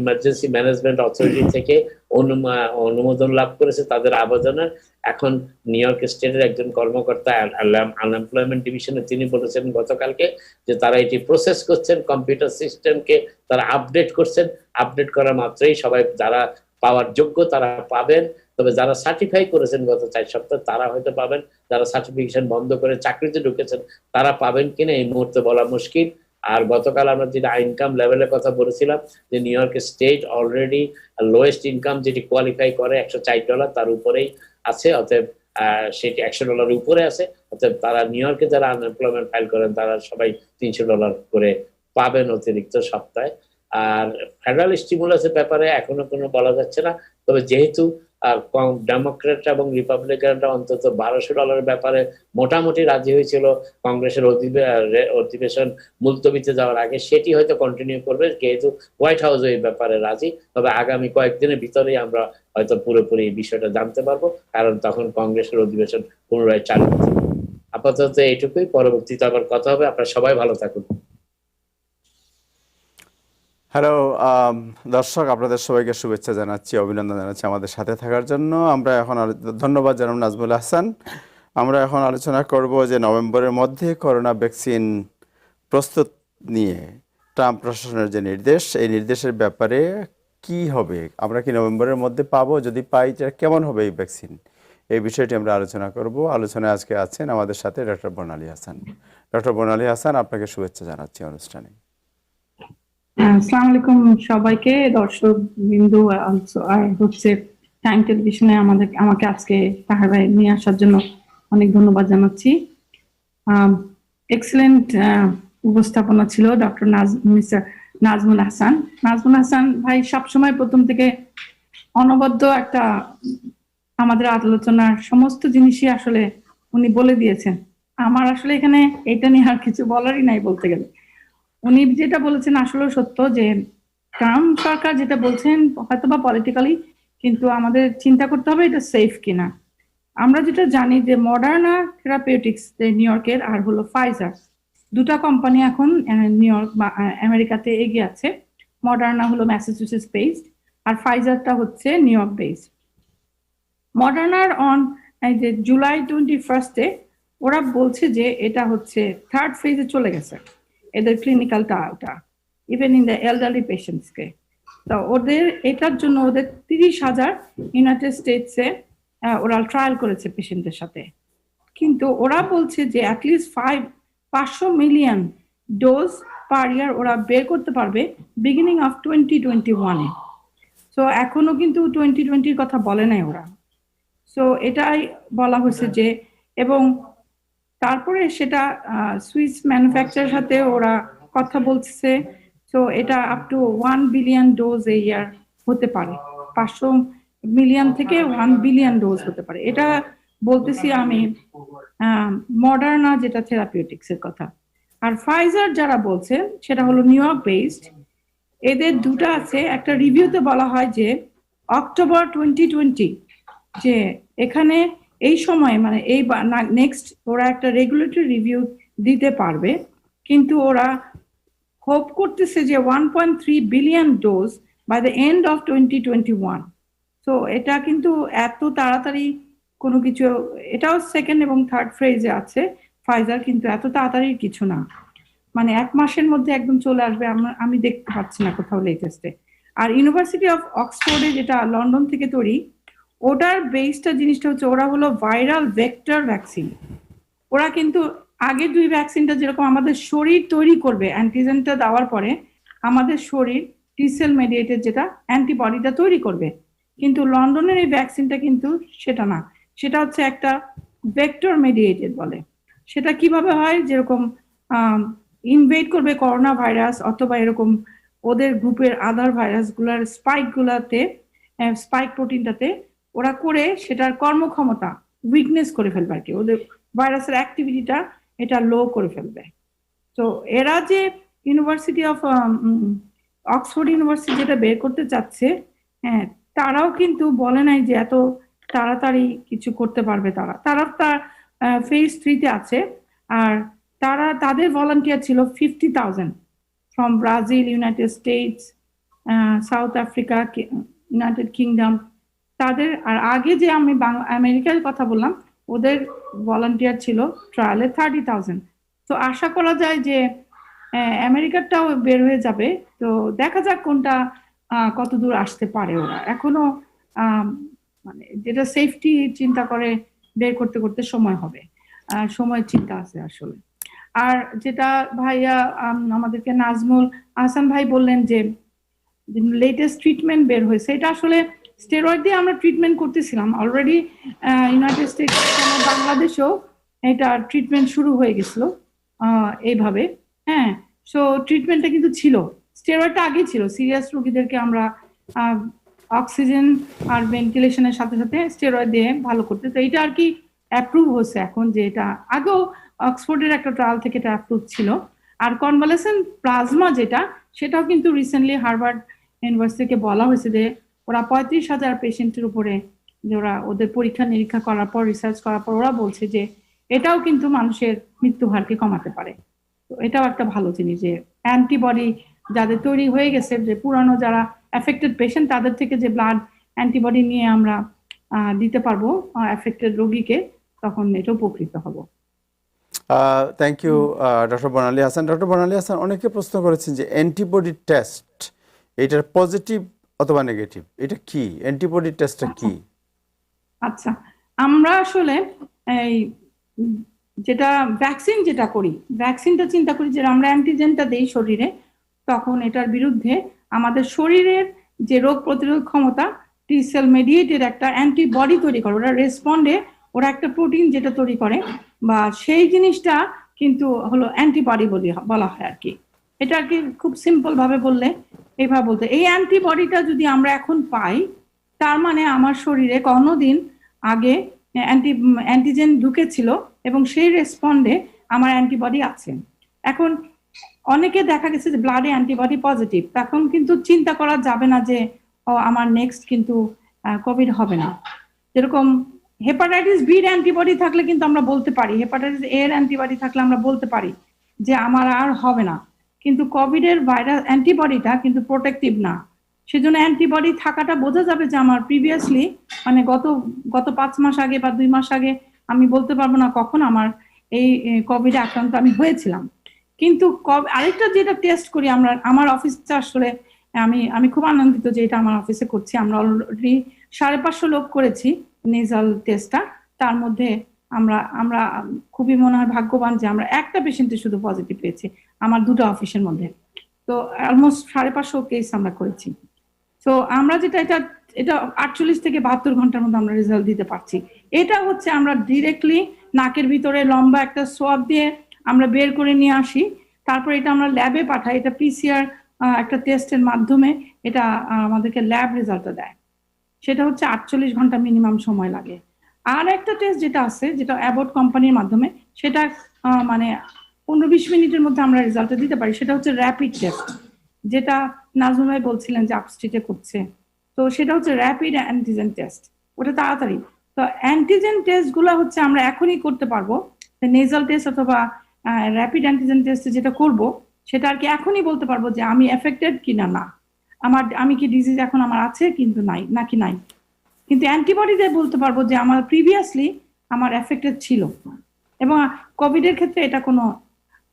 emergency management authority থেকে অনুমোদন লাভ করেছে তাদের আবেদনের। এখন নিউ ইয়র্ক স্টেটের একজন কর্মকর্তা আনএমপ্লয়মেন্ট ডিভিশনে তিনি বলেছেন গতকালকে যে তারা এটি প্রসেস করছেন, কম্পিউটার সিস্টেমকে তারা আপডেট করছেন, আপডেট করা মাত্রই সবাই যারা পাওয়ার যোগ্য তারা পাবেন। তবে যারা সার্টিফাই করেছেন গত 4 সপ্তাহ তারা হয়তো পাবেন, যারা সার্টিফিকেশন বন্ধ করে চাকরিতে ঢুকেছেন তারা পাবেন কিনা এই মুহূর্তে বলা মুশকিল। আর গতকাল আমরা যেটা ইনকাম লেভেলের কথা বলেছিলাম যে new York state already lowest income যেটি কোয়ালিফাই করে $104 তার উপরেই আছে, অতএব সেটি $100 উপরে আছে। অতএব তারা নিউ ইয়র্কে যারা আনএমপ্লয়মেন্ট ফাইল করেন তারা সবাই $300 করে পাবেন অতিরিক্ত সপ্তাহে। আর ফেডারেল স্টিমুলাসের ব্যাপারে এখনো কোনো বলা যাচ্ছে না, তবে যেহেতু ডেমোক্রেট এবং রিপাবলিকানরা অন্তত $1200 ব্যাপারে মোটামুটি রাজি হয়েছিল কংগ্রেসের অধিবেশন মুলতবিতে যাওয়ার আগে, সেটি হয়তো কন্টিনিউ করবে যেহেতু হোয়াইট হাউস এই ব্যাপারে রাজি। তবে আগামী কয়েকদিনের ভিতরেই আমরা হয়তো পুরোপুরি এই বিষয়টা জানতে পারবো, কারণ তখন কংগ্রেসের অধিবেশন পুনরায় চালু হবে। আপাতত এইটুকুই, পরবর্তীতে আবার কথা হবে। আপনারা সবাই ভালো থাকুন। হ্যালো দর্শক, আপনাদের সবাইকে শুভেচ্ছা জানাচ্ছি, অভিনন্দন জানাচ্ছি আমাদের সাথে থাকার জন্য। আমরা এখন ধন্যবাদ জানাব নাজমুল হাসান। আমরা এখন আলোচনা করব যে নভেম্বরের মধ্যে করোনা ভ্যাকসিন প্রস্তুত নিয়ে ট্রাম্প প্রশাসনের যে নির্দেশ, এই নির্দেশের ব্যাপারে কি হবে, আমরা কি নভেম্বরের মধ্যে পাবো, যদি পাই কেমন হবে এই ভ্যাকসিন, এই বিষয়টি আমরা আলোচনা করব। আলোচনায় আজকে আছেন আমাদের সাথে ডক্টর বর্ণালী হাসান। ডক্টর বর্ণালী হাসান, আপনাকে শুভেচ্ছা জানাচ্ছি অনুষ্ঠানে। আসসালামু আলাইকুম সবাইকে, দর্শক বিন্দু হচ্ছে টাইম টেলিভিশনে আমাকে আজকে তাহের ভাই নিয়ে আসার জন্য অনেক ধন্যবাদ জানাচ্ছি। এক্সেলেন্ট উপস্থাপনা ছিল ডক্টর মিস্টার নাজমুল হাসান। নাজমুল হাসান ভাই সবসময় প্রথম থেকে অনবদ্য একটা আমাদের আলোচনার সমস্ত জিনিসই আসলে উনি বলে দিয়েছেন। আমার আসলে এখানে এটা নিয়ে আর কিছু বলারই নাই বলতে গেলে। উনি যেটা বলেছেন আসলে সত্য, যে ট্রাম্প সরকার যেটা বলছেন হয়তো বা পলিটিক্যালি, কিন্তু আমাদের চিন্তা করতে হবে এটা সেফ কিনা। আমরা যেটা জানি যে মডার্না থেরাপিউটিক্স নিউ ইয়র্কের আর হলো ফাইজার, দুটা কোম্পানি এখন নিউ ইয়র্ক বা আমেরিকাতে এগিয়ে আছে। মডার্না হলো ম্যাসাচুসেটস বেসড আর ফাইজারটা হচ্ছে নিউ ইয়র্ক বেসড। মডার্নার যে জুলাই 21 ওরা বলছে যে এটা হচ্ছে থার্ড ফেজে চলে গেছে এদের ক্লিনিক্যালটা, ওটা ইভেন ইন দ্য এলডারলি পেশেন্টসকে। তো ওদের এটার জন্য ওদের 30,000 ইউনাইটেড স্টেটসে ওরা ট্রায়াল করেছে পেশেন্টের সাথে, কিন্তু ওরা বলছে যে অ্যাটলিস্ট 500 মিলিয়ন ডোজ পার ইয়ার ওরা বের করতে পারবে বিগিনিং অফ 2021-এ। সো এখনো কিন্তু 2020-র কথা বলে নাই ওরা। সো এটাই বলা হয়েছে যে, এবং তারপরে সেটা সুইস ম্যানুফ্যাকচারের সাথে ওরা কথা বলছে। তো এটা আপ টু 1 বিলিয়ন ডোজ এই ইয়ার হতে পারে, 500 মিলিয়ন থেকে 1 বিলিয়ন ডোজ হতে পারে। এটা বলতেছি আমি মডার্না যেটা থেরাপিউটিক্স এর কথা। আর ফাইজার যারা বলছে সেটা হলো নিউ ইয়র্ক বেসড। এদের দুটো আছে, একটা রিভিউতে বলা হয় যে অক্টোবর 2020, যে এখানে এই সময় মানে এই নেক্সট ওরা একটা রেগুলেটরি রিভিউ দিতে পারবে, কিন্তু ওরা হোপ করতেছে যে 1.3 billion dose by the end of 2021। তো এটা কিন্তু এত তাড়াতাড়ি কোনো কিছু, এটাও সেকেন্ড এবং থার্ড ফেজে আছে ফাইজার, কিন্তু এত তাড়াতাড়ি কিছু না, মানে 1 মাসের মধ্যে একদম চলে আসবে আমি দেখতে পাচ্ছি না কোথাও লেটেস্টে। আর ইউনিভার্সিটি অফ অক্সফোর্ডে যেটা লন্ডন থেকে তৈরি, ওটার বেসটা জিনিসটা হচ্ছে ওরা হলো ভাইরাল ভেক্টর ভ্যাকসিন। ওরা কিন্তু আগের 2 ভ্যাকসিনটা যেরকম আমাদের শরীর তৈরি করবে, অ্যান্টিজেনটা দেওয়ার পরে আমাদের শরীর টি-সেল মেডিয়েটেড যেটা অ্যান্টিবডিটা তৈরি করবে, কিন্তু লন্ডনের এই ভ্যাকসিনটা কিন্তু সেটা না, সেটা হচ্ছে একটা ভেক্টর মেডিয়েটেড বলে। সেটা কিভাবে হয়, যেরকম ইনভেড করবে করোনা ভাইরাস অথবা এরকম ওদের গ্রুপের আদার ভাইরাস গুলার স্পাইক প্রোটিনটাতে ওরা করে সেটার কর্মক্ষমতা উইকনেস করে ফেলবে আর কি, ওদের ভাইরাসের অ্যাক্টিভিটিটা এটা লো করে ফেলবে। তো এরা যে ইউনিভার্সিটি অফ অক্সফোর্ড ইউনিভার্সিটি যেটা বের করতে চাচ্ছে, হ্যাঁ, তারাও কিন্তু বলে নাই যে এত তাড়াতাড়ি কিছু করতে পারবে। তারা ফেজ 3-তে আছে। আর তাদের ভলান্টিয়ার ছিল 50,000 from Brazil, United states, south Africa, United kingdom. তাদের আর আগে যে আমি আমেরিকার কথা বললাম, ওদের ভলান্টিয়ার ছিল ট্রায়ালে 30,000। তো আশা করা যায় যে আমেরিকারটাও বের হয়ে যাবে। তো দেখা যাক কোনটা কত দূর আসতে পারে। ওরা এখনো মানে যেটা সেফটি চিন্তা করে বের করতে করতে সময় হবে, সময়ের চিন্তা আছে আসলে। আর যেটা ভাইয়া আমাদেরকে নাজমুল হাসান ভাই বললেন যে লেটেস্ট ট্রিটমেন্ট বের হয়েছে, এটা আসলে স্টেরয়েড দিয়ে আমরা ট্রিটমেন্ট করতেছিলাম অলরেডি ইউনাইটেড স্টেটস, বাংলাদেশেও এটা ট্রিটমেন্ট শুরু হয়ে গেছিল এইভাবে। হ্যাঁ, সো ট্রিটমেন্টটা কিন্তু ছিল, স্টেরয়েডটা আগে ছিল, সিরিয়াস রোগীদেরকে আমরা অক্সিজেন আর ভেন্টিলেশনের সাথে সাথে স্টেরয়েড দিয়ে ভালো করতে। তো এটা আর কি অ্যাপ্রুভ হচ্ছে এখন, যে এটা আগেও অক্সফোর্ডের একটা ট্রায়াল থেকে এটা অ্যাপ্রুভ ছিল। আর কনভালেসেন্ট প্লাজমা যেটা, সেটাও কিন্তু রিসেন্টলি হার্ভার্ড ইউনিভার্সিটিকে বলা হয়েছে যে ওরা 35,000 পেশেন্টের উপরে যে ওরা ওদের পরীক্ষা নিরীক্ষা করার পর, রিসার্চ করার পর ওরা বলছে যে এটাও কিন্তু মানুষের মৃত্যু হারকে কমাতে পারে। তো এটাও একটা ভালো জিনিস যে অ্যান্টিবডি যাদের তৈরি হয়ে গেছে, যে পুরানো যারা অ্যাফেক্টেড পেশেন্ট, তাদের থেকে যে ব্লাড অ্যান্টিবডি নিয়ে আমরা দিতে পারবো অ্যাফেক্টেড রোগীকে, তখন এটা উপকৃত হব। Thank you doctor Barnali Hasan. Doctor Barnali Hasan, অনেকে প্রশ্ন করেছেন যে অ্যান্টিবডি টেস্ট, এটার পজিটিভ অথবা নেগেটিভ, এটা কি? অ্যান্টিবডি টেস্টটা কি? আচ্ছা, আমরা আসলে এই উম, যেটা ভ্যাকসিন যেটা করি, ভ্যাকসিনটা চিন্তা করি যে আমরা অ্যান্টিজেনটা দেই শরীরে, তখন এটার বিরুদ্ধে আমাদের শরীরের যে রোগ প্রতিরোধ ক্ষমতা, টি সেল মেডিয়েটেড একটা অ্যান্টিবডি তৈরি করে, ওরা রেসপন্ডে, ওরা একটা প্রোটিন যেটা তৈরি করে, বা সেই জিনিসটা কিন্তু হলো অ্যান্টিবডি বলা হয় আর কি। এটা আর কি খুব সিম্পল ভাবে বললে এইভাবে বলতে, এই অ্যান্টিবডিটা যদি আমরা এখন পাই, তার মানে আমার শরীরে কোনোদিন আগে অ্যান্টিজেন ঢুকেছিল এবং সেই রেসপন্ডে আমার অ্যান্টিবডি আছে। এখন অনেকে দেখা গেছে যে ব্লাডে অ্যান্টিবডি পজিটিভ, তখন কিন্তু চিন্তা করা যাবে না যে ও আমার নেক্সট কিন্তু কোভিড হবে না। যেরকম হেপাটাইটিস বির অ্যান্টিবডি থাকলে কিন্তু আমরা বলতে পারি, হেপাটাইটিস এর অ্যান্টিবডি থাকলে আমরা বলতে পারি যে আমার আর হবে না, কিন্তু কোভিড এর ভাইরাস অ্যান্টিবডিটা কিন্তু প্রোটেক্টিভ না। সেজন্য অ্যান্টিবডি থাকাটা বোঝা যাবে যে আমার প্রিভিয়াসলি মানে গত গত 5 মাস আগে বা 2 মাস আগে আমি বলতে পারবো না কখন আমার এই কোভিডে আক্রান্ত আমি হয়েছিলাম। কিন্তু আরেকটা যেটা টেস্ট করি আমরা, আমার অফিসটা আসলে আমি আমি খুব আনন্দিত যে এটা আমার অফিসে করছি। আমরা অলরেডি 550 লোক করেছি নেজাল টেস্টটা। তার মধ্যে আমরা আমরা খুবই মনে হয় ভাগ্যবান যে আমরা একটা পেশেন্টে শুধু পজিটিভ পেয়েছি আমার দুটো অফিসের মধ্যে। তো অলমোস্ট 550 কেস আমরা করেছি। তো আমরা যেটা এটা এটা 48 থেকে 72 ঘন্টার মধ্যে আমরা রেজাল্ট দিতে পারছি। এটা হচ্ছে আমরা ডিরেক্টলি নাকের ভিতরে লম্বা একটা সোয়াব দিয়ে আমরা বের করে নিয়ে আসি, তারপর এটা আমরা ল্যাবে পাঠাই, এটা পিসিআর একটা টেস্টের মাধ্যমে এটা আমাদেরকে ল্যাব রেজাল্টটা দেয়। সেটা হচ্ছে 48 ঘন্টা মিনিমাম সময় লাগে। আর একটা টেস্ট যেটা আছে, যেটা অ্যাবট কোম্পানির মাধ্যমে, সেটা মানে 15-20 মিনিটের মধ্যে আমরা রেজাল্টটা দিতে পারি। সেটা হচ্ছে র্যাপিড টেস্ট, যেটা নাজমুল ভাই বলছিলেন যে আপস্ট্রিটে করছে। তো সেটা হচ্ছে র্যাপিড অ্যান্টিজেন টেস্ট, ওটা তাড়াতাড়ি। তো অ্যান্টিজেন টেস্ট গুলো হচ্ছে আমরা এখনই করতে পারবো। নেজাল টেস্ট অথবা র্যাপিড অ্যান্টিজেন টেস্ট যেটা করব, সেটা আর কি এখনই বলতে পারবো যে আমি এফেক্টেড কিনা না, আমি কি ডিজিজ এখন আমার আছে কিন্তু নাই নাকি নাই। কিন্তু অ্যান্টিবডি দিয়ে বলতে পারবো যে আমার প্রিভিয়াসলি আমার এফেক্টেড ছিল। এবং কোভিড এর ক্ষেত্রে এটা কোনো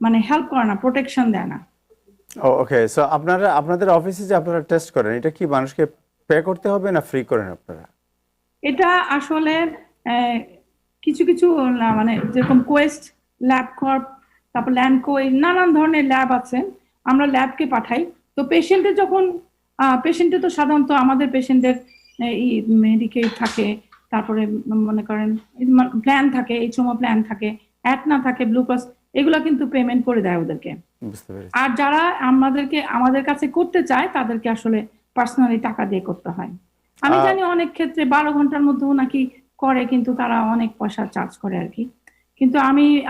মানে হেল্প করে না, প্রোটেকশন দেয় না। ওকে, সো আপনাদের অফিসে যে আপনারা টেস্ট করেন, এটা কি মানুষকে পে করতে হবে না ফ্রি করেন আপনারা? এটা আসলে কিছু কিছু মানে যেরকম কোয়েস্ট, ল্যাবকর্প, তারপর ল্যান্ডকো, নানান ধরনের ল্যাব আছে, আমরা ল্যাবকে পাঠাই। তো পেশেন্টে তো সাধারণত আমাদের পেশেন্টদের মেডিকেড থাকে, তারপরে মনে করেন প্ল্যান থাকে, এইচএমও প্ল্যান থাকে, অ্যাটনা থাকে, ব্লু ক্রস, এগুলো কিন্তু পেমেন্ট করে দেয় ওদেরকে। বুঝতে পেরেছি। আর যারা আমাদের কাছে করতে চায় তাদেরকে আসলে পার্সোনালি টাকা দিয়ে করতে হয়। আমি জানি অনেক ক্ষেত্রে 12 ঘন্টার মধ্যেও নাকি করে, কিন্তু তারা অনেক পয়সা চার্জ করে আর কি। কিন্তু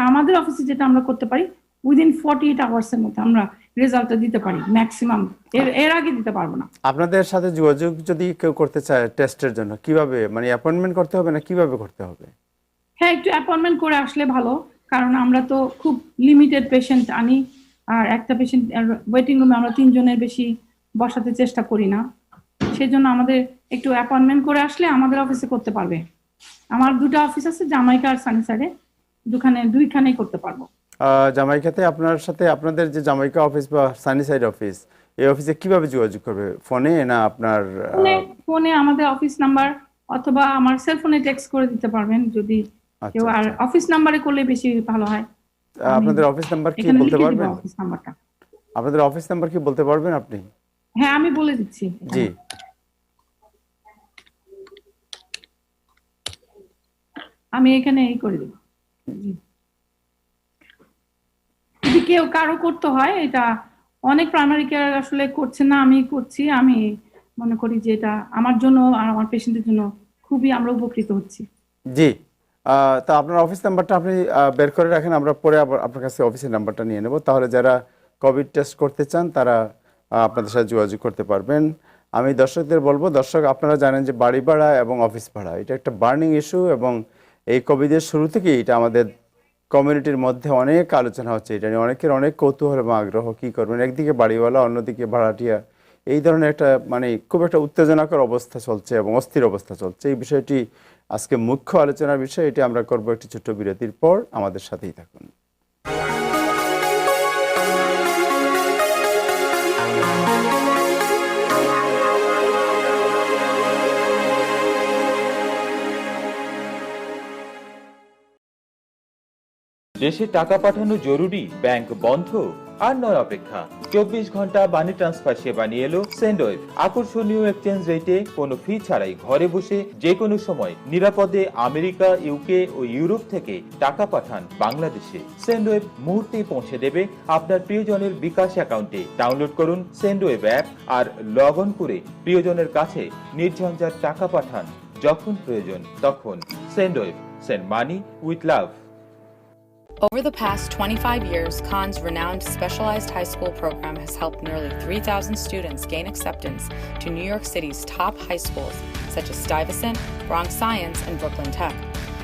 আমাদের অফিসে যেটা আমরা করতে পারি, উইদিন 48 আওয়ার্স এর মধ্যে আমরা রেজাল্টটা দিতে পারি ম্যাক্সিমাম, এর আগে দিতে পারবো না। আপনাদের সাথে যোগাযোগ যদি কেউ করতে চায় টেস্টের জন্য, কিভাবে, মানে অ্যাপয়েন্টমেন্ট করতে হবে না কিভাবে করতে হবে? হ্যাঁ, একটু অ্যাপয়েন্টমেন্ট করে আসলে ভালো, কারণ আমরা তো খুব লিমিটেড পেশেন্ট আনি। আর একটা পেশেন্ট ওয়েটিং রুমে আমরা 3 জনের বেশি বসাতে চেষ্টা করি না। সেজন্য আমাদের একটু অ্যাপয়েন্টমেন্ট করে আসলে আমাদের অফিসে করতে পারবে। আমার 2টা অফিস আছে, জামাইকা আর সানিসাইডে, দুইখানেই করতে পারবো। জামাইকাতে আপনার সাথে আপনাদের যে জামাইকা অফিস বা সানিসাইড অফিস, এই অফিসে কিভাবে যোগাযোগ করবে? ফোনে না আপনার ফোনে আমাদের অফিস নাম্বার অথবা আমার সেল ফোনে টেক্সট করে দিতে পারবেন যদি কেউ। আর অফিস নাম্বারে করলে বেশি ভালো হয়। আপনাদের অফিস নাম্বার কি বলতে পারবেন? অফিস নাম্বারটা, আপনাদের অফিস নাম্বার কি বলতে পারবেন আপনি? হ্যাঁ, আমি বলে দিচ্ছি। জি, আমি এখানে এই করে দেব। যদি কেউ কারো করতে হয়, এটা অনেক প্রাইমারি কেয়ার আসলে করছে না, আমি করছি। আমি মনে করি যে এটা আমার জন্য আর আমার পেশেন্টের জন্য খুবই আমরা উপকৃত হচ্ছি। জি। তা আপনার অফিস নাম্বারটা আপনি বের করে রাখেন, আমরা পরে আবার আপনার কাছে অফিসের নাম্বারটা নিয়ে নেব। তাহলে যারা কোভিড টেস্ট করতে চান তারা আপনাদের সাথে যোগাযোগ করতে পারবেন। আমি দর্শকদের বলবো, দর্শক আপনারা জানেন যে বাড়ি ভাড়া এবং অফিস ভাড়া এটা একটা বার্নিং ইস্যু, এবং এই কোভিডের শুরু থেকেই এটা আমাদের কমিউনিটির মধ্যে অনেক আলোচনা হচ্ছে। এটা নিয়ে অনেকের অনেক কৌতূহল এবং আগ্রহ, কী করবেন, একদিকে বাড়িওয়ালা অন্যদিকে ভাড়াটিয়া, এই ধরনের একটা মানে খুব একটা উত্তেজনাকর অবস্থা চলছে এবং অস্থির অবস্থা চলছে। এই বিষয়টি আজকে মুখ্য আলোচনার বিষয়, এটি আমরা করব একটি ছোট্ট বিরতির পর। আমাদের সাথেই থাকুন। দেশে টাকা পাঠানো জরুরি, ব্যাংক বন্ধ, আর নয় অপেক্ষা। 24 ঘন্টা মানি ট্রান্সফার সেবা নিয়ে এলো সেন্ডওয়েভ। আকর্ষণীয় এক্সচেঞ্জ রেটে কোনো ফি ছাড়াই ঘরে বসে যে কোনো সময় নিরাপদে আমেরিকা, ইউকে ও ইউরোপ থেকে টাকা পাঠান বাংলাদেশে। সেন্ডওয়েভ মুহূর্তেই পৌঁছে দেবে আপনার প্রিয়জনের বিকাশ অ্যাকাউন্টে। ডাউনলোড করুন সেন্ডওয়েভ অ্যাপ আর লগ অন করে প্রিয়জনের কাছে নির্ঝঞ্ঝাট টাকা পাঠান যখন প্রয়োজন তখন। Sendwave, send money with love. Over the past 25 years, Khan's renowned specialized high school program has helped nearly 3,000 students gain acceptance to New York City's top high schools, such as Stuyvesant, Bronx Science, and Brooklyn Tech.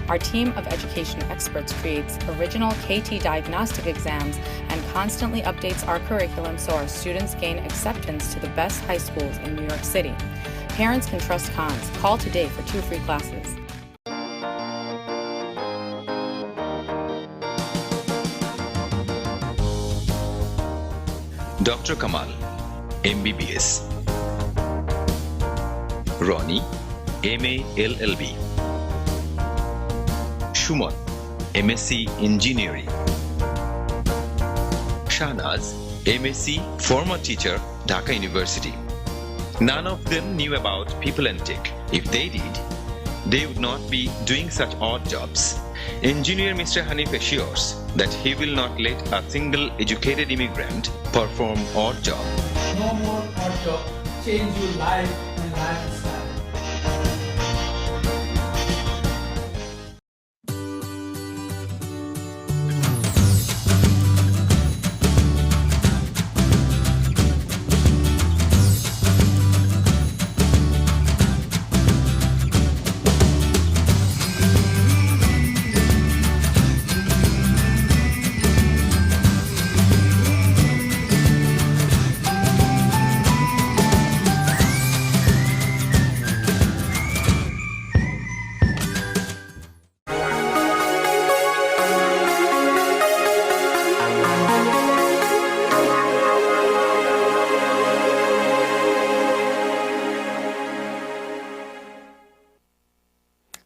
Our team of education experts creates original KT diagnostic exams and constantly updates our curriculum so our students gain acceptance to the best high schools in New York City. Parents can trust Khan's. Call today for 2 free classes. Dr. Kamal, MBBS. Ronnie, MA LLB. Shuman, MSc Engineering. Shahnaz, MSc Former Teacher, Dhaka University. None of them knew about People and Tech. If they did, they would not be doing such odd jobs. Engineer Mr. Hanif assures that he will not let a single educated immigrant perform odd job. No more odd job. Change your life and lifestyle.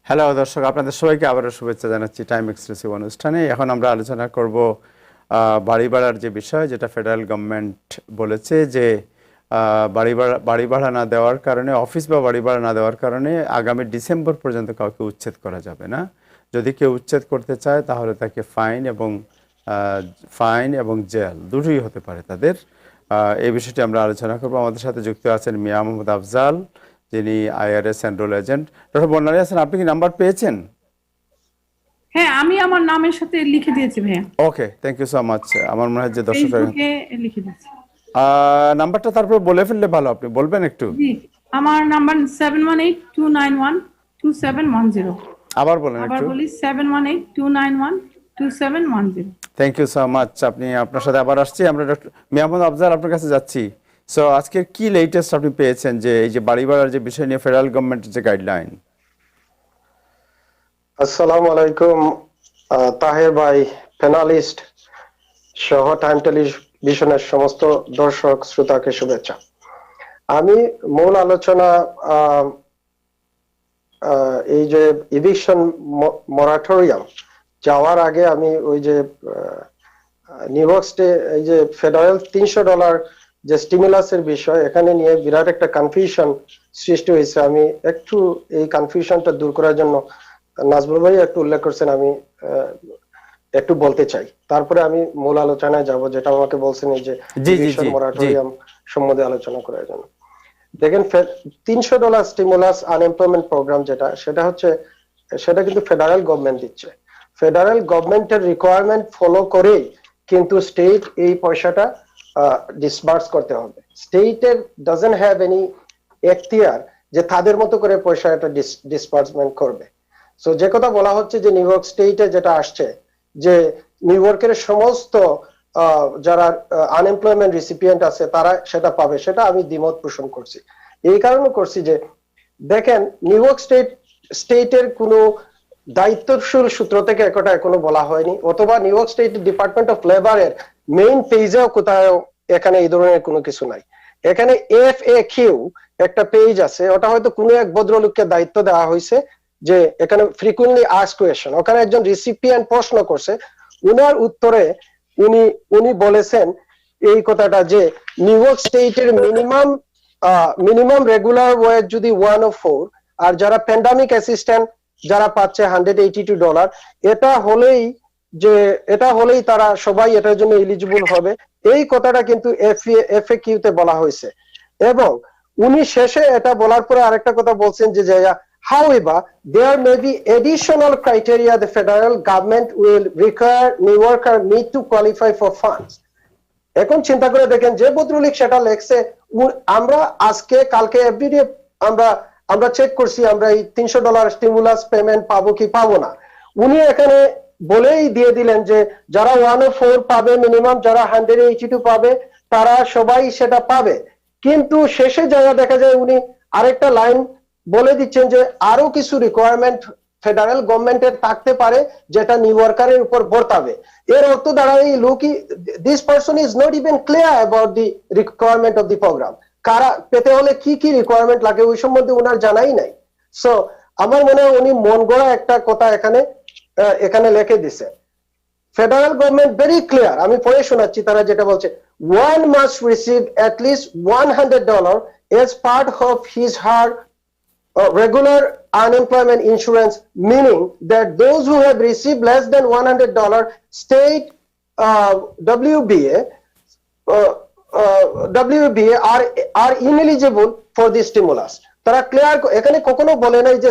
Hello দর্শক, আপনাদের সবাইকে আবারও শুভেচ্ছা জানাচ্ছি time exclusive অনুষ্ঠানে। এখন আমরা আলোচনা করব বাড়ি ভাড়ার যে বিষয়, যেটা ফেডারেল গভর্নমেন্ট বলেছে যে বাড়ি ভাড়া না দেওয়ার কারণে, অফিস বা বাড়ি ভাড়া না দেওয়ার কারণে আগামী ডিসেম্বর পর্যন্ত কাউকে উচ্ছেদ করা যাবে না। যদি কেউ উচ্ছেদ করতে চায় তাহলে তাকে ফাইন এবং জেল দুটোই হতে পারে তাদের। এই বিষয়টি আমরা আলোচনা করব। আমাদের সাথে যুক্ত আছেন মিয়া মোহাম্মদ আফজাল, যিনি IRS enrol agent. Doctor Barnali Hasan, আপনি কি নাম্বার পেয়েছেন? হ্যাঁ, আমি আমার নামের সাথে লিখে দিয়েছি ভাইয়া। ওকে, থ্যাংক ইউ সো মাচ। আমার মনে হয় যে দর্শকরা ফেসবুকে লিখে দিয়েছি। নাম্বারটা তারপর বলে ফেললে ভালো, আপনি বলবেন একটু? জি, আমার নাম্বার 7182912710। আবার বলেন আবার একটু। বলি 7182912710। Thank you so much. আপনার সাথে আবার আসছি আমরা। ডক্টর মিয়া মোহাম্মদ আফজাল, আপনার কাছে যাচ্ছি। সো আজকের কি লেটেস্ট আপনি পেয়েছেন যে এই যে বাড়ি ভাড়ার যে বিষয় নিয়ে ফেডারেল গভর্নমেন্টের যে গাইডলাইন? আসসালামু আলাইকুম তাহের ভাই, প্যানেলিস্ট সহ টাইম টেলিভিশনের সমস্ত দর্শক শ্রোতাকে শুভেচ্ছা। আমি মূল আলোচনা এই যে ইভিকশন মরাটোরিয়াম যাওয়ার আগে আমি ওই যে নিউ ইয়র্ক স্টেট এই যে ফেডারেল $300 যে স্টিমুলাসের বিষয়, এখানে নিয়ে বিরাট একটা কনফিউশন সৃষ্টি হয়েছে। আমি একটু এই কনফিউশনটা দূর করার জন্য নাজমুল ভাই একটু উল্লেখ করছেন, আমি একটু বলতে চাই, তারপরে আমি মূল আলোচনায় যাব, যেটা আমাকে বলছেন এই যে মরাটোরিয়াম সম্বন্ধে আলোচনা করার জন্য। দেখেন, $300 স্টিমুলাস আনএমপ্লয়মেন্ট প্রোগ্রাম সেটা কিন্তু ফেডারেল গভর্নমেন্ট দিচ্ছে। ফেডারেল গভর্নমেন্টের রিকোয়ারমেন্ট ফলো করেই কিন্তু স্টেট এই পয়সাটা ডিসবার্স করতে হবে। স্টেটের ডাজন্ট হ্যাভ এনি এখতিয়ার যে তাদের মতো করে পয়সাটা ডিসবার্সমেন্ট করবে। সো যে কথা বলা হচ্ছে যে নিউ ইয়র্ক স্টেটে যেটা আসছে যে নিউ ইয়র্কের সমস্ত যারা আনএমপ্লয়মেন্ট রিসিপিয়েন্ট আছে তারা সেটা পাবে, সেটা আমি দ্বিমত পোষণ করছি। এই কারণে করছি যে দেখেন, নিউ ইয়র্ক স্টেটের কোনো দায়িত্বশীল সূত্র থেকে একটা এখনো বলা হয়নি, অথবা New York state department of লেবারের মেইন পেজেও কোথাও এখানে এই ধরনের কোনো কিছু নাই। এখানে FAQ একটা পেজ আছে, ওটা হয়তো কোনো এক ভদ্রলোককে দায়িত্ব দেওয়া হয়েছে যে এখানে ফ্রিকুয়েন্টলি আস্কড কোয়েশ্চেন, ওখানে একজন রিসিপিয়েন্ট প্রশ্ন করছে, উনার উত্তরে উনি বলেছেন এই কথাটা যে নিউ ইয়র্ক স্টেটের মিনিমাম রেগুলার ওয়েজ যদি 104 আর যারা প্যান্ডামিক অ্যাসিস্ট্যান্ট যারা পাচ্ছে $182, এটা হলেই তারা সবাই এটার জন্য এলিজিবল হবে। এই কথাটা কিন্তু FAQ তে বলা হয়েছে। এবং উনি শেষে এটা বলার পরে আরেকটা কথা বলছেন যে however there may be additional criteria the federal government will require new worker need to qualify for funds। এখন চিন্তা করে দেখেন যে বদরুলিক সেটা লেখছে, আমরা আজকে কালকে এভরিডে আমরা চেক করছি আমরা এই $300 স্টিমুলাস পেমেন্ট পাবো কি পাবো না। উনি এখানে বলেই দিয়ে দিলেন যে যারা 104 পাবে মিনিমাম, যারা 182 পাবে তারা সবাই সেটা পাবে। কিন্তু শেষে যারা দেখা যায় উনি আরেকটা লাইন বলে দিচ্ছেন যে আরো কিছু রিকোয়ারমেন্ট ফেডারেল গভর্নমেন্টের থাকতে পারে যেটা নিউ ইয়র্কারের উপর বর্তাবে। এর অর্থ দাঁড়ায় this person is not even clear about the requirement of the program. কারা পেতে হলে কি কি রিকোয়ারমেন্ট লাগে ওই সম্বন্ধে ওনার জানাই নাই। সো আমার মনে হয় উনি মন গড়া একটা কথা এখানে লিখে দিছে। ফেডারেল গভর্নমেন্ট ভেরি ক্লিয়ার, আমি পড়ে শোনাচ্ছি তারা যেটা বলছে, one must receive at least $100 as part of his her regular unemployment insurance, meaning that those who have received less than $100 state WBA are ineligible for this stimulus। তারা clear এখানে কখনো বলে নাই যে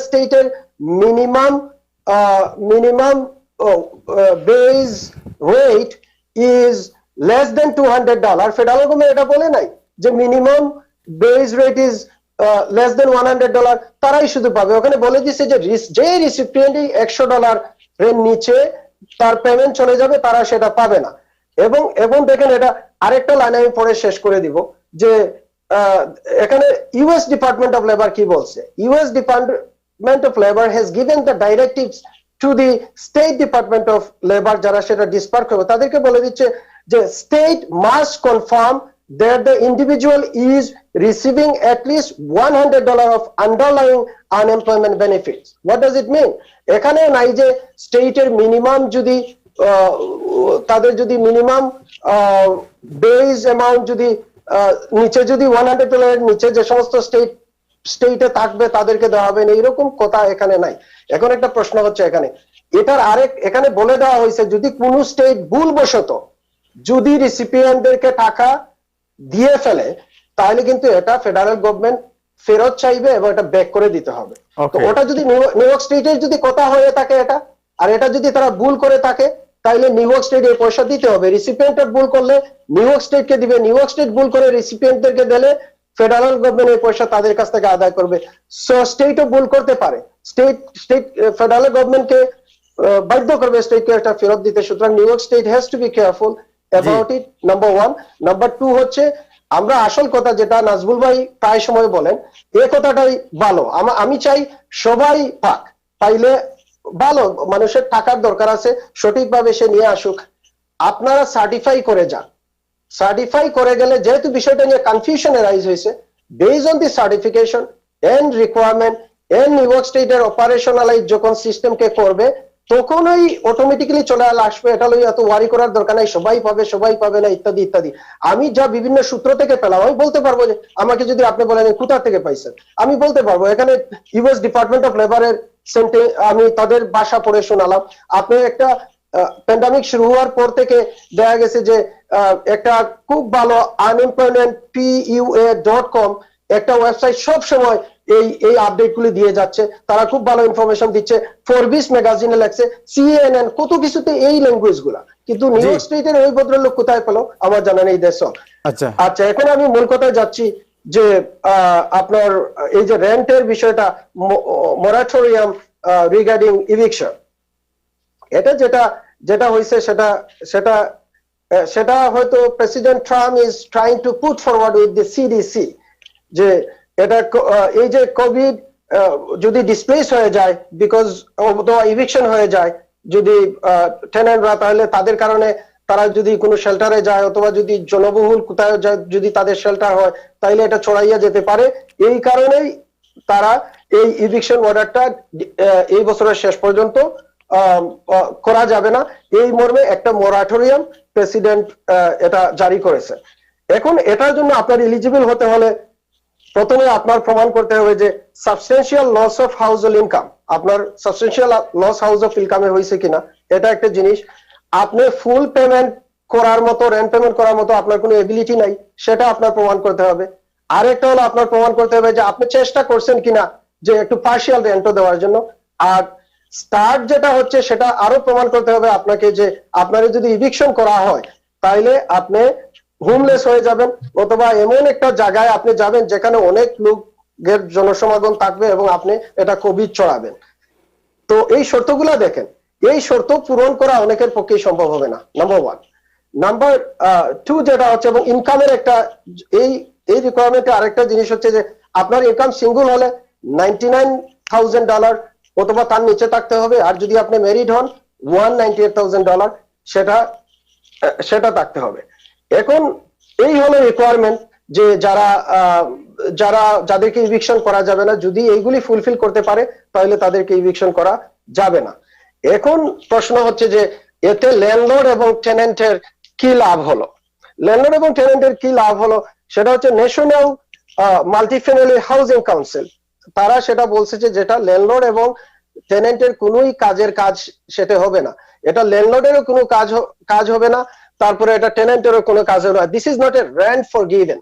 স্টেটের minimum base rate is less than $200। Federal government এটা বলে নাই যে minimum base rate is less than $100 তারাই শুধু পাবে। ওখানে বলে দিছে যে রিসিপিয়েন্ট $100 এর নিচে তার পেমেন্ট চলে যাবে তারা সেটা পাবে না। এবং দেখেন এটা আরেকটা লাইন আমি পড়ে শেষ করে দিব যে এখানে ইউএস ডিপার্টমেন্ট অফ লেবার কি বলছে। US department of labour has given the directives to the state department of labour, যারা সেটা ডিসপার্ট করবে তাদেরকে বলে দিচ্ছে যে state must confirm that the individual is receiving at least $100 of underlying unemployment benefits। What does it mean? এখানে নাই যে স্টেটের মিনিমাম যদি তাদের যদি মিনিমাম বেস অ্যামাউন্ট যদি নিচে যদি $100 নিচে যে সমস্ত স্টেটে থাকবে তাদেরকে দেওয়া হবে না, এরকম কথা এখানে নাই। এখন একটা প্রশ্ন হচ্ছে এখানে বলে দেওয়া হয়েছে যদি কোন স্টেট ভুলবশত যদি রিসিপিয়েন্টদেরকে টাকা দিয়ে ফেলে তাহলে কিন্তু এটা ফেডারেল গভর্নমেন্ট ফেরত চাইবে এবং এটা ব্যাক করে দিতে হবে। তো ওটা যদি নিউ ইয়র্ক স্টেটের যদি কথা হয়ে থাকে এটা যদি তারা ভুল করে থাকে তাহলে নিউ ইয়র্ক স্টেট এই পয়সা দিতে হবে। রিসিপিয়েন্টের ভুল করলে নিউ ইয়র্ক স্টেটকে দিবে, নিউ ইয়র্ক স্টেট ভুল করে রিসিপিয়েন্টদেরকে দিলে ফেডারেল গভর্নমেন্ট এই পয়সা তাদের কাছ থেকে আদায় করবে। সো স্টেটও ভুল করতে পারে, স্টেট ফেডারেল গভর্নমেন্টকে বাধ্য করবে স্টেটকে এটা ফেরত দিতে। সুতরাং new York state has to be careful about it, number 1। number 2 হচ্ছে আমরা আসল কথা যেটা নাজমুল ভাই প্রায় সময় বলেন এই কথাটাই ভালো। আমি চাই সবাই পাক, পাইলে ভালো, মানুষের টাকার দরকার আছে সঠিকভাবে সে নিয়ে আসুক। আপনারা সার্টিফাই করে যান, সার্টিফাই করে গেলে যেহেতু বিষয়টা নিয়ে কনফিউশন রাইজ হয়েছে, based on the certification and requirement and New York স্টেটের অপারেশনালাইজ যখন সিস্টেমকে করবে তখন ওই অটোমেটিক্যালি চলে আসবে। এটা লই এত ওয়ারি করার দরকার নাই, সবাই পাবে না ইত্যাদি ইত্যাদি। আমি যা বিভিন্ন সূত্র থেকে পেলাম আমি বলতে পারবো যে আমাকে যদি আপনি বলেন কোথা থেকে পাইছেন আমি বলতে পারবো। এখানে ইউএস ডিপার্টমেন্ট অফ লেবারের আমি তাদের ভাষা পড়ে শোনালাম। আপনি একটা প্যান্ডামিক শুরু হওয়ার পর থেকে দেখা গেছে যে একটা খুব ভালো আনএমপ্লয়মেন্ট PUA.com একটা ওয়েবসাইট সব সময় এই আপডেট গুলি দিয়ে যাচ্ছে, তারা খুব ভালো ইনফরমেশন দিচ্ছে। ফোরবিস ম্যাগাজিনে লেখছে, CNN কত কিছুতে এই ল্যাঙ্গুয়েজ গুলা, কিন্তু নিউ ইয়র্ক স্টেটের ওই ভদ্রলোক কোথায় পেলো আমার জানা নেই। দেশ আচ্ছা এখন আমি মূল কথায় যাচ্ছি যে আপনার এই যে রেন্টের বিষয়টা মোরাটোরিয়াম রিগার্ডিং ইভিকশন, এটা যেটা হয়েছে সেটা হয়তো president Trump is trying to put forward with the CDC যে এটা এই যে কোভিড যদি ডিসপ্লেস হয়ে যায় বিকজ ইভিকশন হয়ে যায় যদি টেনেন্টরা, তাহলে তাদের কারণে তারা যদি কোনো শেল্টারে যায় অথবা যদি জনবহুল কোথাও যায় যদি তাদের শেল্টার হয় তাহলে এটা ছড়াইয়া যেতে পারে। এই কারণেই তারা এই ইভিকশন অর্ডারটা এই বছরের শেষ পর্যন্ত করা যাবে না, এই মর্মে একটা মোরাটোরিয়াম প্রেসিডেন্ট এটা জারি করেছে। এখন এটার জন্য আপনার এলিজিবল হতে হলে প্রথমে আপনার প্রমাণ করতে হবে যে substantial loss of household income, আপনার সাবস্টেন্সিয়াল লস হাউস অফ ইনকামে হয়েছে কিনা, এটা একটা জিনিস। আপনি ফুল পেমেন্ট করার মতো, রেন্ট পেমেন্ট করার মতো আপনার কোনো এবিলিটি নাই, সেটা আপনার প্রমাণ করতে হবে। আরেকটা হলো আপনার প্রমাণ করতে হবে যে আপনি চেষ্টা করছেন কিনা যে একটু পার্শিয়াল রেন্টও দেওয়ার জন্য। আর স্টার্ট যেটা হচ্ছে সেটা আরো প্রমাণ করতে হবে আপনাকে যে আপনার যদি ইভিকশন করা হয় তাইলে আপনি হোমলেস হয়ে যাবেন, অথবা এমন একটা জায়গায় আপনি যাবেন যেখানে অনেক লোকের জনসমাগম থাকবে এবং আপনি এটা কোভিড ছড়াবেন। তো এই শর্তগুলা দেখেন, এই শর্ত পূরণ করা অনেকের পক্ষে সম্ভব হবে না, নাম্বার 1। নাম্বার 2 যেটা হচ্ছে, এবং ইনকামের একটা এই রিকোয়ারমেন্টে আরেকটা জিনিস হচ্ছে যে আপনার ইনকাম সিঙ্গল হলে $99,000 অথবা তার নিচে থাকতে হবে, আর যদি আপনি ম্যারিড হন $198,000 সেটা থাকতে হবে। এখন এই হলো রিকোয়ারমেন্ট যে যাদেরকে ইভিকশন করা যাবে না, যদি এইগুলি ফুলফিল করতে পারে তাহলে তাদেরকে ইভিকশন করা যাবে না। এখন প্রশ্ন হচ্ছে যে এতে ল্যান্ডলর্ড এবং টেনেন্টের কি লাভ হলো? ল্যান্ডলর্ড এবং টেনেন্টের কি লাভ হলো সেটা হচ্ছে ন্যাশনাল মাল্টিফ্যামিলি হাউজিং কাউন্সিল, তারা সেটা বলছে যে যেটা ল্যান্ডলর্ড এবং টেনেন্টের কোনোই কাজ সেটা হবে না, এটা ল্যান্ডলর্ডেরও কোনো কাজ হবে না, তারপরে এটা টেনেন্টেরও কোনো কাজ হবে না। This is not a rent forgiven,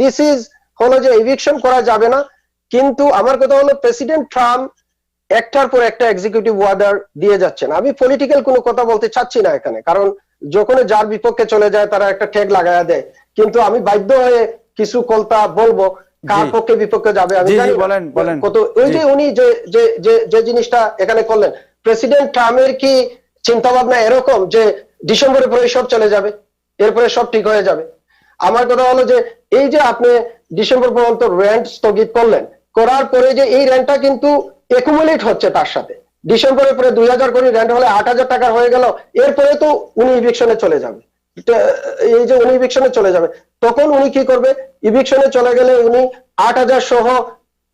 this is হলো যে ইভিকশন করা যাবে না। কিন্তু আমার কথা হলো প্রেসিডেন্ট ট্রাম্প একটার পর একটা এক্সিকিউটিভ অর্ডার দিয়ে যাচ্ছেন। আমি পলিটিক্যাল কোনো কথা বলতে চাচ্ছি না এখানে, কারণ যখন যার বিপক্ষে চলে যায় তারা একটা ঠেক লাগায়া দেয়, কিন্তু আমি বাধ্য হয়ে কিছু কথা বলবো, কার পক্ষে বিপক্ষে যাবে আমি জানি। কত ওই যে উনি যে জিনিসটা এখানে করলেন, প্রেসিডেন্ট ট্রাম্পের কি চিন্তা ভাবনা এরকম যে ডিসেম্বরের পরে সব চলে যাবে, এরপরে সব ঠিক হয়ে যাবে? আমার কথা হলো যে এই যে আপনি ডিসেম্বর পর্যন্ত রেন্ট স্থগিত করলেন, করার পরে যে এই রেন্টটা কিন্তু একুমুলেট হচ্ছে তার সাথে, ডিসেম্বরের পরে 2,000 কোটি রেন্ট হলে 8,000 টাকা হয়ে গেল, এরপরে তো উনি ইভিকশনে চলে যাবে। এই যে উনি ইভিকশনে চলে যাবে, তখন উনি কি করবে? ইভিকশনে চলে গেলে উনি 8,000 সহ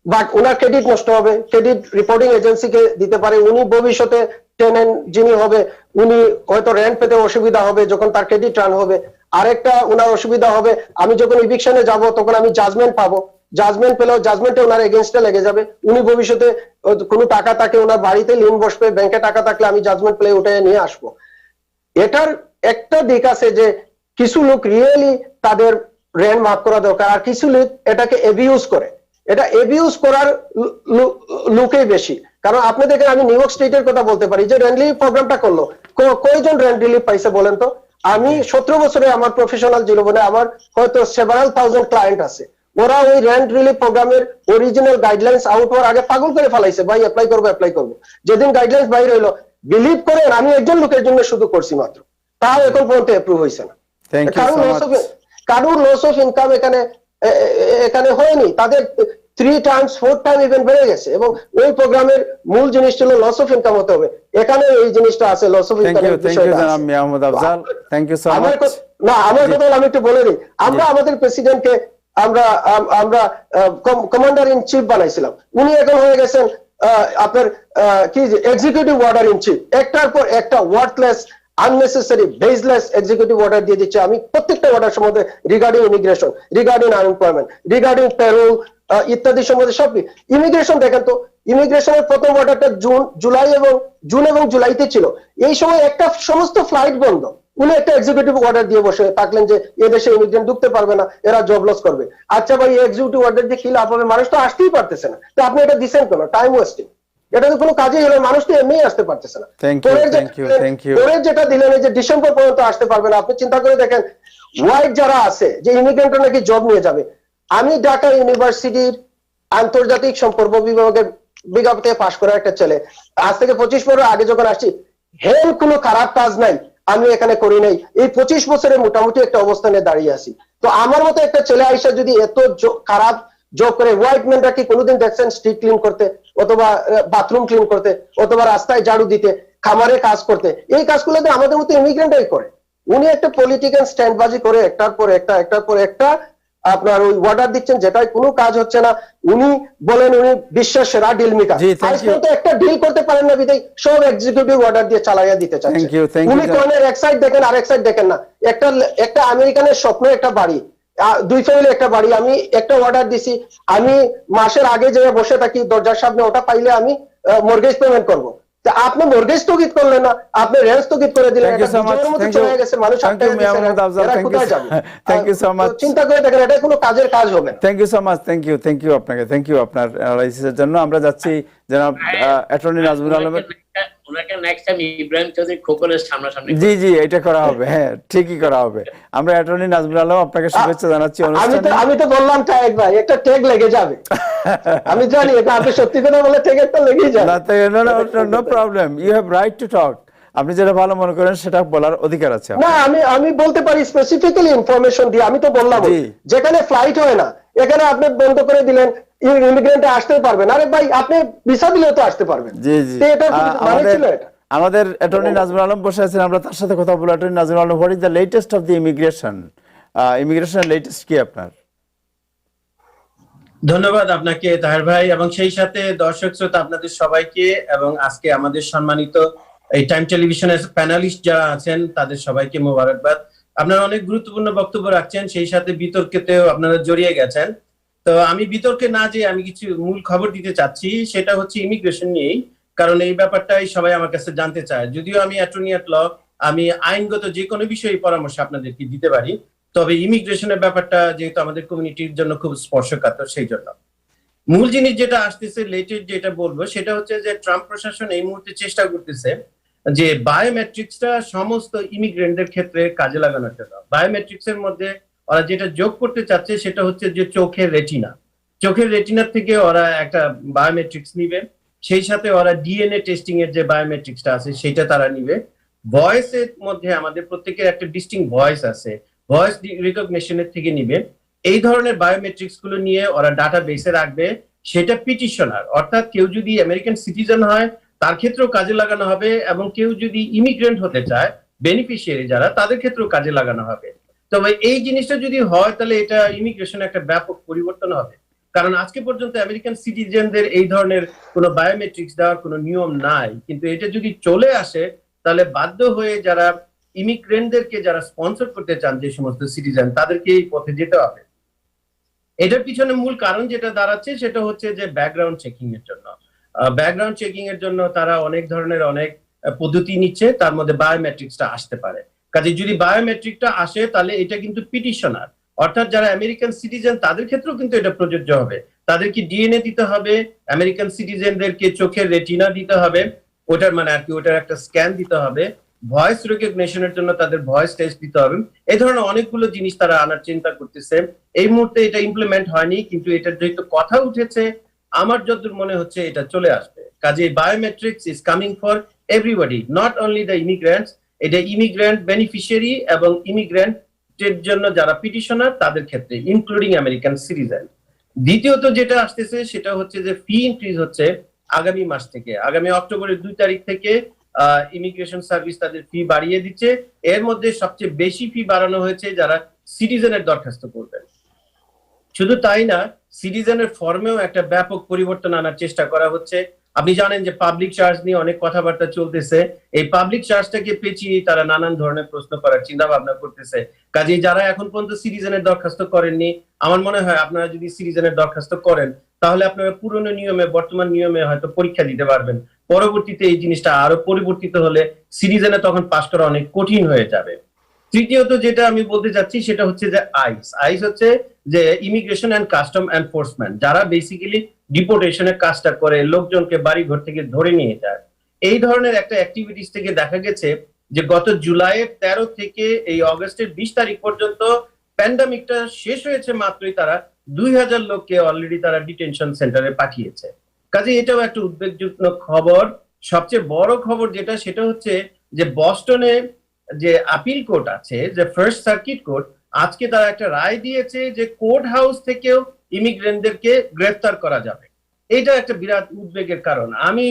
বা ওনার ক্রেডিট নষ্ট হবে, ক্রেডিট রিপোর্টিং এজেন্সিকে দিতে পারে, উনি ভবিষ্যতে টেনেন্ট যিনি হবে উনি হয়তো রেন্ট পেতে অসুবিধা হবে যখন তার ক্রেডিট রান হবে। আরেকটা ওনার অসুবিধা হবে, আমি যখন ইভিকশনে যাব তখন আমি জাজমেন্ট পাবো, জাজমেন্ট পেলেও জাজমেন্টে ওনার এগেইনস্টে লেগে যাবে, উনি ভবিষ্যতে কোনো টাকা থাকে ওনার বাড়িতে লিন বসবে, ব্যাংকে টাকা থাকলে আমি জাজমেন্ট পেলে উঠে নিয়ে আসবো। এটার একটা দিক আছে যে কিছু লোক রিয়েলি তাদের রেন্ট মাফ করা দরকার, আর কিছু লোক এটাকে এবিউজ করে, এটা এবিউজ করার লোকই বেশি। কারণ আপনি দেখেন, আমি নিউ ইয়র্ক স্টেটের কথা বলতে পারি যে রেন্ট রিলিফ প্রোগ্রামটা করলো, কয়জন রেন্ট রিলিফ পাইছে বলেন তো? আমি 17 বছরে আমার প্রফেশনাল জীবনে আমার হয়তো সেভারাল থাউজেন্ড ক্লায়েন্ট আছে, ওরা ওই রেন্ট রিলিফ প্রোগ্রামের অরিজিনাল গাইডলাইন্স আউট হওয়ার আগে পাগল করে ফেলাইছে, ভাই অ্যাপ্লাই করবো। যেদিন গাইডলাইন্স বাইরে হইলো, বিলিভ করেন আমি একজন লোকের জন্য শুধু করছি মাত্র, তাও এখন পর্যন্ত অ্যাপ্রুভ হয়েছে না। কারোর লস অফ ইনকাম এখানে হয়নি, তাদের 3 times 4 times ইভেন বেড়ে গেছে, এবং ওই প্রোগ্রামের মূল জিনিসটা হলো লস অফ ইনকাম হতে হবে, এখানে এই জিনিসটা আছে, লস অফ ইনকাম। আমার কথা আমি একটু বলে দিই, আমরা আমাদের প্রেসিডেন্টকে আমরা কমান্ডার ইন চিফ বানাইছিলাম, উনি এখন হয়ে গেছেন আপনার কি এক্সিকিউটিভ অর্ডার ইন চিফ, একটার পর একটা worthless unnecessary baseless executive order দিয়ে দিচ্ছে। আমি প্রত্যেকটা অর্ডার সম্বন্ধে regarding immigration, regarding unemployment, regarding payroll ইত্যাদি সম্বন্ধে সব। ইমিগ্রেশন দেখেন তো, ইমিগ্রেশনের প্রথম অর্ডারটা জুন এবং জুলাইতে ছিল, এই সময় একটা সমস্ত ফ্লাইট বন্ধ, উনি একটা এক্সিকিউটিভ অর্ডার দিয়ে বসে থাকলেন যে এদেশে ইমিগ্রেন্ট ঢুকতে পারবে না, এরা জব লস করবে। আচ্ছা ভাই, এক্সিকিউটিভ অর্ডার দিয়ে কি লাভ হবে? মানুষ তো আসতেই পারতেছে না, তো আপনি এটা দিচ্ছেন কেন? টাইম ওয়েস্টিং, এটা তো কোনো কাজে হলো, মানুষ তো এমনি আসতে পারতেছে না। পরের যেটা দিলেন যে ডিসেম্বর পর্যন্ত আসতে পারবে না, আপনি চিন্তা করে দেখেন হোয়াইট যারা আছে যে ইমিগ্রেন্টরা নাকি জব নিয়ে যাবে। আমি ঢাকা ইউনিভার্সিটির আন্তর্জাতিক সম্পর্ক বিভাগের বিজ্ঞাপনে পাশ করা একটা ছেলে, আজ থেকে 25 বছর আগে যখন আসছি, হেল কোনো খারাপ কাজ নাই আমি এখানে করি নাই, এই 25 বছরে মোটামুটি একটা অবস্থানে দাঁড়িয়ে আছি। তো আমার মতো একটা ছেলে আইসা যদি এত খারাপ জব করে, হোয়াইট ম্যানরা কি কোনোদিন দেখছেন স্ট্রিট ক্লিন করতে, অথবা বাথরুম ক্লিন করতে, অথবা রাস্তায় ঝাড়ু দিতে, খামারে কাজ করতে? এই কাজগুলো তো আমাদের মতো ইমিগ্রেন্টরাই করে। উনি একটা পলিটিক্যাল স্ট্যান্ডবাজি করে একটার পর একটা আপনার ওই অর্ডার দিচ্ছেন যেটাই কোনো কাজ হচ্ছে না। উনি বলেন উনি বিশ্বের সেরা ডিল মেকার, জি, thank আজ you. পর্যন্ত একটা ডিল করতে পারেন না, বিদায় সব এক্সিকিউটিভ অর্ডার দিয়ে চালাইয়া দিতে চাচ্ছেন। Thank you, thank উনি you. কোনের এক সাইড দেখেন আর এক সাইড দেখেন না। একটা আমেরিকানের স্বপ্ন একটা বাড়ি, 2 ফ্যামিলি একটা বাড়ি, আমি একটা অর্ডার দিছি, আমি মাসের আগে যে বসে থাকি দরজার সামনে, ওটা পাইলে আমি মর্গেজ পেমেন্ট করব। তা আপনি মর্গেজ স্থগিত করলেন না, আপনি রেন্ট স্থগিত করে দিলেন। Thank you so much. Thank you. চলে গেছে মানুষ। Thank you, Mia Mohammad Afzal. এরা Thank you কোথায় so- যাবে? Thank you so much. তো চিন্তা করে দেখেন এটা কোনো কাজের কাজ হবে না। Thank you so much, thank you আপনাকে, থ্যাংক ইউ আপনার অ্যানালাইসিসের জন্য। আমরা যাচ্ছি জনাব অ্যাটর্নি নাজমুল আলমের। ওনাকে নেক্সট টাইম ইব্রাহিম চৌধুরী খোকনের সামনাসামনি জি জি, এটা করা হবে, হ্যাঁ ঠিকই করা হবে। আমরা অ্যাটর্নি নাজমুল আলম আপনাকে শুভেচ্ছা জানাচ্ছি অনুষ্ঠানে। আমি তো বললাম ট্যাগ ভাই, একটা ট্যাগ লেগে যাবে। আমি জানি এটা আপনি সত্যি কথা বলে ট্যাগ একটা লেগেই যাবে। No problem, you have right to talk. আপনি যেটা ভালো মনে করেন সেটা বলার অধিকার আছে আপনার। না, আমি বলতে পারি স্পেসিফিক্যালি ইনফরমেশন দিয়ে। আমি তো বললাম জি। যেখানে ফ্লাইট হয় না, এখানে আপনি বন্ধ করে দিলেন, ইমিগ্রেন্ট আসতে পারবেন। আরে ভাই আপনি ভিসা দিলেও তো আসতে পারবেন। জি জি, তো এটা মানে ছিল এটা। আমাদের অ্যাটর্নি নাজমুল আলম বসে আছেন, আমরা তার সাথে কথা বলবো। Attorney Nazmul Alam, what is the latest of the immigration latest কি আপনার? ধন্যবাদ আপনাকে তাহের ভাই, এবং সেই সাথে দর্শক শ্রোতা আপনাদের সবাইকে, এবং আজকে আমাদের সম্মানিত এই টাইম টেলিভিশনের প্যানেলিস্ট যারা আছেন তাদের সবাইকে মোবারকবাদ। আপনারা অনেক গুরুত্বপূর্ণ বক্তব্য রাখছেন, সেই সাথে বিতর্কেতেও আপনারা জড়িয়ে গেছেন। তো আমি বিতর্কে না যে আমি কিছু মূল খবর দিতে চাচ্ছি, সেটা হচ্ছে ইমিগ্রেশন নিয়েই, কারণ এই ব্যাপারটাই সবাই আমার কাছে জানতে চায়। যদিও আমি অ্যাটর্নি এট ল, আমি আইনগত যে কোনো বিষয়ে পরামর্শ আপনাদেরকে দিতে পারি, তবে ইমিগ্রেশনের ব্যাপারটা যেহেতু আমাদের কমিউনিটির জন্য খুব স্পর্শকাতর, সেই জন্য মূল জিনিস যেটা আসতেছে লেটেস্ট যেটা বলবো সেটা হচ্ছে যে ট্রাম্প প্রশাসন এই মুহূর্তে চেষ্টা করতেছে যে বায়োমেট্রিক্সটা সমস্ত ইমিগ্রেন্টদের ক্ষেত্রে কাজে লাগানোর জন্য। বায়োমেট্রিক্সের মধ্যে ওরা যেটা যোগ করতে চাচ্ছে সেটা হচ্ছে যে চোখের রেটিনার থেকে ওরা একটা বায়োমেট্রিক্স নিবে, সেই সাথে ওরা ডিএনএ টেস্টিং এর যে বায়োমেট্রিক্সটা আছে সেটা তারা নিবে। ভয়েসের মধ্যে আমাদের প্রত্যেকের একটা ডিস্টিংক্ট ভয়েস আছে, ভয়েস রিকগনিশনের থেকে নিবে। এই ধরনের বায়োমেট্রিক্স গুলো নিয়ে ওরা ডাটা বেসে রাখবে। সেটা পিটিশনার, অর্থাৎ কেউ যদি আমেরিকান সিটিজেন হয় তার ক্ষেত্রেও কাজে লাগানো হবে, এবং কেউ যদি ইমিগ্রেন্ট হতে চায়, বেনিফিশিয়ারি যারা, তাদের ক্ষেত্রেও কাজে লাগানো হবে। তবে এই জিনিসটা যদি হয় তাহলে এটা ইমিগ্রেশনে একটা ব্যাপক পরিবর্তন হবে, কারণ আজকে পর্যন্ত আমেরিকান সিটিজেনদের এই ধরনের কোনো বায়োমেট্রিক্স দেওয়ার কোনো নিয়ম নাই। কিন্তু এটা যদি চলে আসে তাহলে বাধ্য হয়ে যারা ইমিগ্রেন্টদেরকে যারা স্পন্সর করতে চান, যে সমস্ত সিটিজেন, তাদেরকে এই পথে যেতে হবে। এটার পিছনে মূল কারণ যেটা দাঁড়াচ্ছে সেটা হচ্ছে যে ব্যাকগ্রাউন্ড চেকিং এর জন্য। ব্যাকগ্রাউন্ড চেকিং এর জন্য তারা অনেক ধরনের অনেক পদ্ধতি নিচ্ছে, তার মধ্যে বায়োমেট্রিক্সটা আসতে পারে। কাজে যদি বায়োমেট্রিকটা আসে তাহলে এটা কিন্তু পিটিশনার, অর্থাৎ যারা আমেরিকান সিটিজেন তাদের ক্ষেত্রেও কিন্তু এটা প্রযোজ্য হবে। তাদেরকে ডিএনএ দিতে হবে, আমেরিকান সিটিজেনদেরকে চোখের রেটিনা দিতে হবে, ওটার মানে আর কি ওটার একটা স্ক্যান দিতে হবে, ভয়েস রিকগনিশনের জন্য তাদের ভয়েস টেস্ট দিতে হবে। এই ধরনের অনেকগুলো জিনিস তারা আনার চিন্তা করতেছে। এই মুহূর্তে এটা ইমপ্লিমেন্ট হয়নি, কিন্তু এটার যেহেতু কথা উঠেছে, আমার যতদূর মনে হচ্ছে এটা চলে আসবে। কাজে biometrics is coming for everybody, not only the immigrants. এটা ইমিগ্রেন্ট বেনিফিশিয়ারি এবং ইমিগ্রেন্টের জন্য যারা পিটিশনার তাদের ক্ষেত্রে, ইনক্লুডিং আমেরিকান সিটিজেন। দ্বিতীয়ত যেটা আসতেছে সেটা হচ্ছে যে ফি ইনক্রিজ হচ্ছে আগামী মাস থেকে, আগামী অক্টোবরের 2 তারিখ থেকে ইমিগ্রেশন সার্ভিস তাদের ফি বাড়িয়ে দিচ্ছে। এর মধ্যে সবচেয়ে বেশি ফি বাড়ানো হয়েছে যারা সিটিজেনের দরখাস্ত করবেন। শুধু তাই না, সিটিজেনের ফর্মেও একটা ব্যাপক পরিবর্তন আনার চেষ্টা করা হচ্ছে। আপনি জানেন যে পাবলিক চার্জ নিয়ে অনেক কথাবার্তা চলতেছে। এই পাবলিক চার্জটাকে পেঁচিয়ে তারা নানান ধরনের প্রশ্ন করার চিন্তা ভাবনা করতেছে। কাজেই যারা এখন পর্যন্ত সিটিজেনের দরখাস্ত করেননি, আমার মনে হয় আপনারা যদি সিটিজেনের দরখাস্ত করেন তাহলে আপনারা পুরনো নিয়মে, বর্তমান নিয়মে হয়তো পরীক্ষা দিতে পারবেন। পরবর্তীতে এই জিনিসটা আরো পরিবর্তিত হলে সিটিজেনে তখন পাস করা অনেক কঠিন হয়ে যাবে। তৃতীয়ত যেটা আমি বলতে চাচ্ছি সেটা হচ্ছে যে আইস হচ্ছে যে ইমিগ্রেশন অ্যান্ড কাস্টম এনফোর্সমেন্ট, যারা বেসিক্যালি ডিপোর্টেশনের কাজটা করে, লোকজনকে বাড়ি ঘর থেকে ধরে নিয়ে যায়। এই ধরনের একটা অ্যাক্টিভিটিস থেকে দেখা গেছে যে গত জুলাইয়ের 13 থেকে এই অগস্টের 20 তারিখ পর্যন্ত, প্যান্ডামিকটা শেষ হয়েছে মাত্রই, তারা 2000 লোককে অলরেডি তারা ডিটেনশন সেন্টারে পাঠিয়েছে। কাজে এটাও একটা উদ্বেগজনক খবর। সবচেয়ে বড় খবর যেটা, সেটা হচ্ছে যে বস্টনে যে আপিল কোর্ট আছে, যে ফার্স্ট সার্কিট কোর্ট, আজকে তারা একটা রায় দিয়েছে যে কোর্ট হাউস থেকেও ইমিগ্রেন্টদেরকে গ্রেফতার করা যাবে। এটা একটা বিরাট উদ্বেগের কারণ। আমি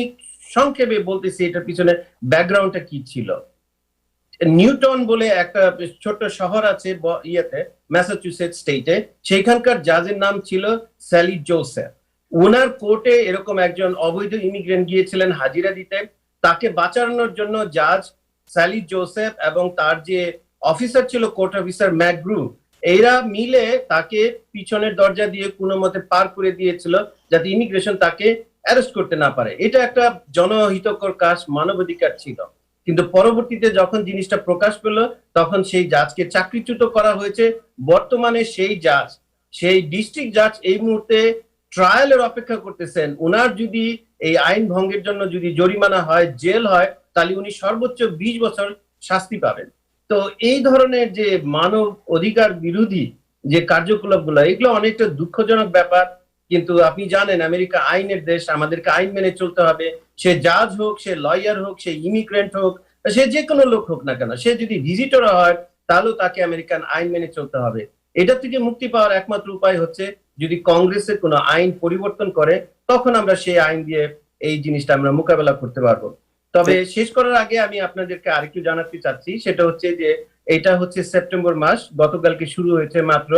সংক্ষেপে বলতেছি এটার পিছনে ব্যাকগ্রাউন্ডটা কি ছিল। নিউটন বলে একটা ছোট্ট শহর আছে ইয়েতে, ম্যাসাচুসেটস স্টেটে, সেখানকার জাজের নাম ছিল স্যালি জোসেফ। ওনার কোর্টে এরকম একজন অবৈধ ইমিগ্রেন্ট গিয়েছিলেন হাজিরা দিতে, তাকে বাঁচানোর জন্য জাজ স্যালি জোসেফ এবং তার যে অফিসার ছিল কোর্ট অফিসার ম্যাকগ্রু, এরা মিলে তাকে পিছনের দরজা দিয়ে কোনো মতে পার করে দিয়েছিল যাতে ইমিগ্রেশন তাকে অ্যারেস্ট করতে না পারে। এটা একটা জনহিতকর কাজ, মানবাধিকার ছিল। কিন্তু পরবর্তীতে যখন জিনিসটা প্রকাশ পেল তখন সেই জাজকে চাকরিচ্যুত করা হয়েছে। বর্তমানে সেই জাজ, সেই ডিস্ট্রিক্ট জাজ এই মুহূর্তে ট্রায়ালের অপেক্ষা করতেছেন। ওনার যদি এই আইন ভঙ্গের জন্য যদি জরিমানা হয়, জেল হয়, তাহলে উনি সর্বোচ্চ 20 বছর শাস্তি পাবেন। তো এই ধরনের যে মানব অধিকার বিরোধী যে কার্যকলাপগুলো, এগুলো অনেকটা দুঃখজনক ব্যাপার। কিন্তু আপনি জানেন আমেরিকা আইনের দেশ, আমাদেরকে আইন মেনে চলতে হবে। সে জাজ হোক, সে লয়ার হোক, সে ইমিগ্রেন্ট হোক, সে যে কোনো লোক হোক না কেন, সে যদি ভিজিটর হয় তাহলেও তাকে আমেরিকান আইন মেনে চলতে হবে। এটা থেকে মুক্তি পাওয়ার একমাত্র উপায় হচ্ছে যদি কংগ্রেসের কোনো আইন পরিবর্তন করে, তখন আমরা সেই আইন দিয়ে এই জিনিসটা আমরা মোকাবেলা করতে পারবো। তবে শেষ করার আগে আমি আপনাদেরকে আরেকটু জানাতে চাচ্ছি, সেটা হচ্ছে যে এটা হচ্ছে সেপ্টেম্বর মাস, গতকালকে শুরু হয়েছে মাত্র।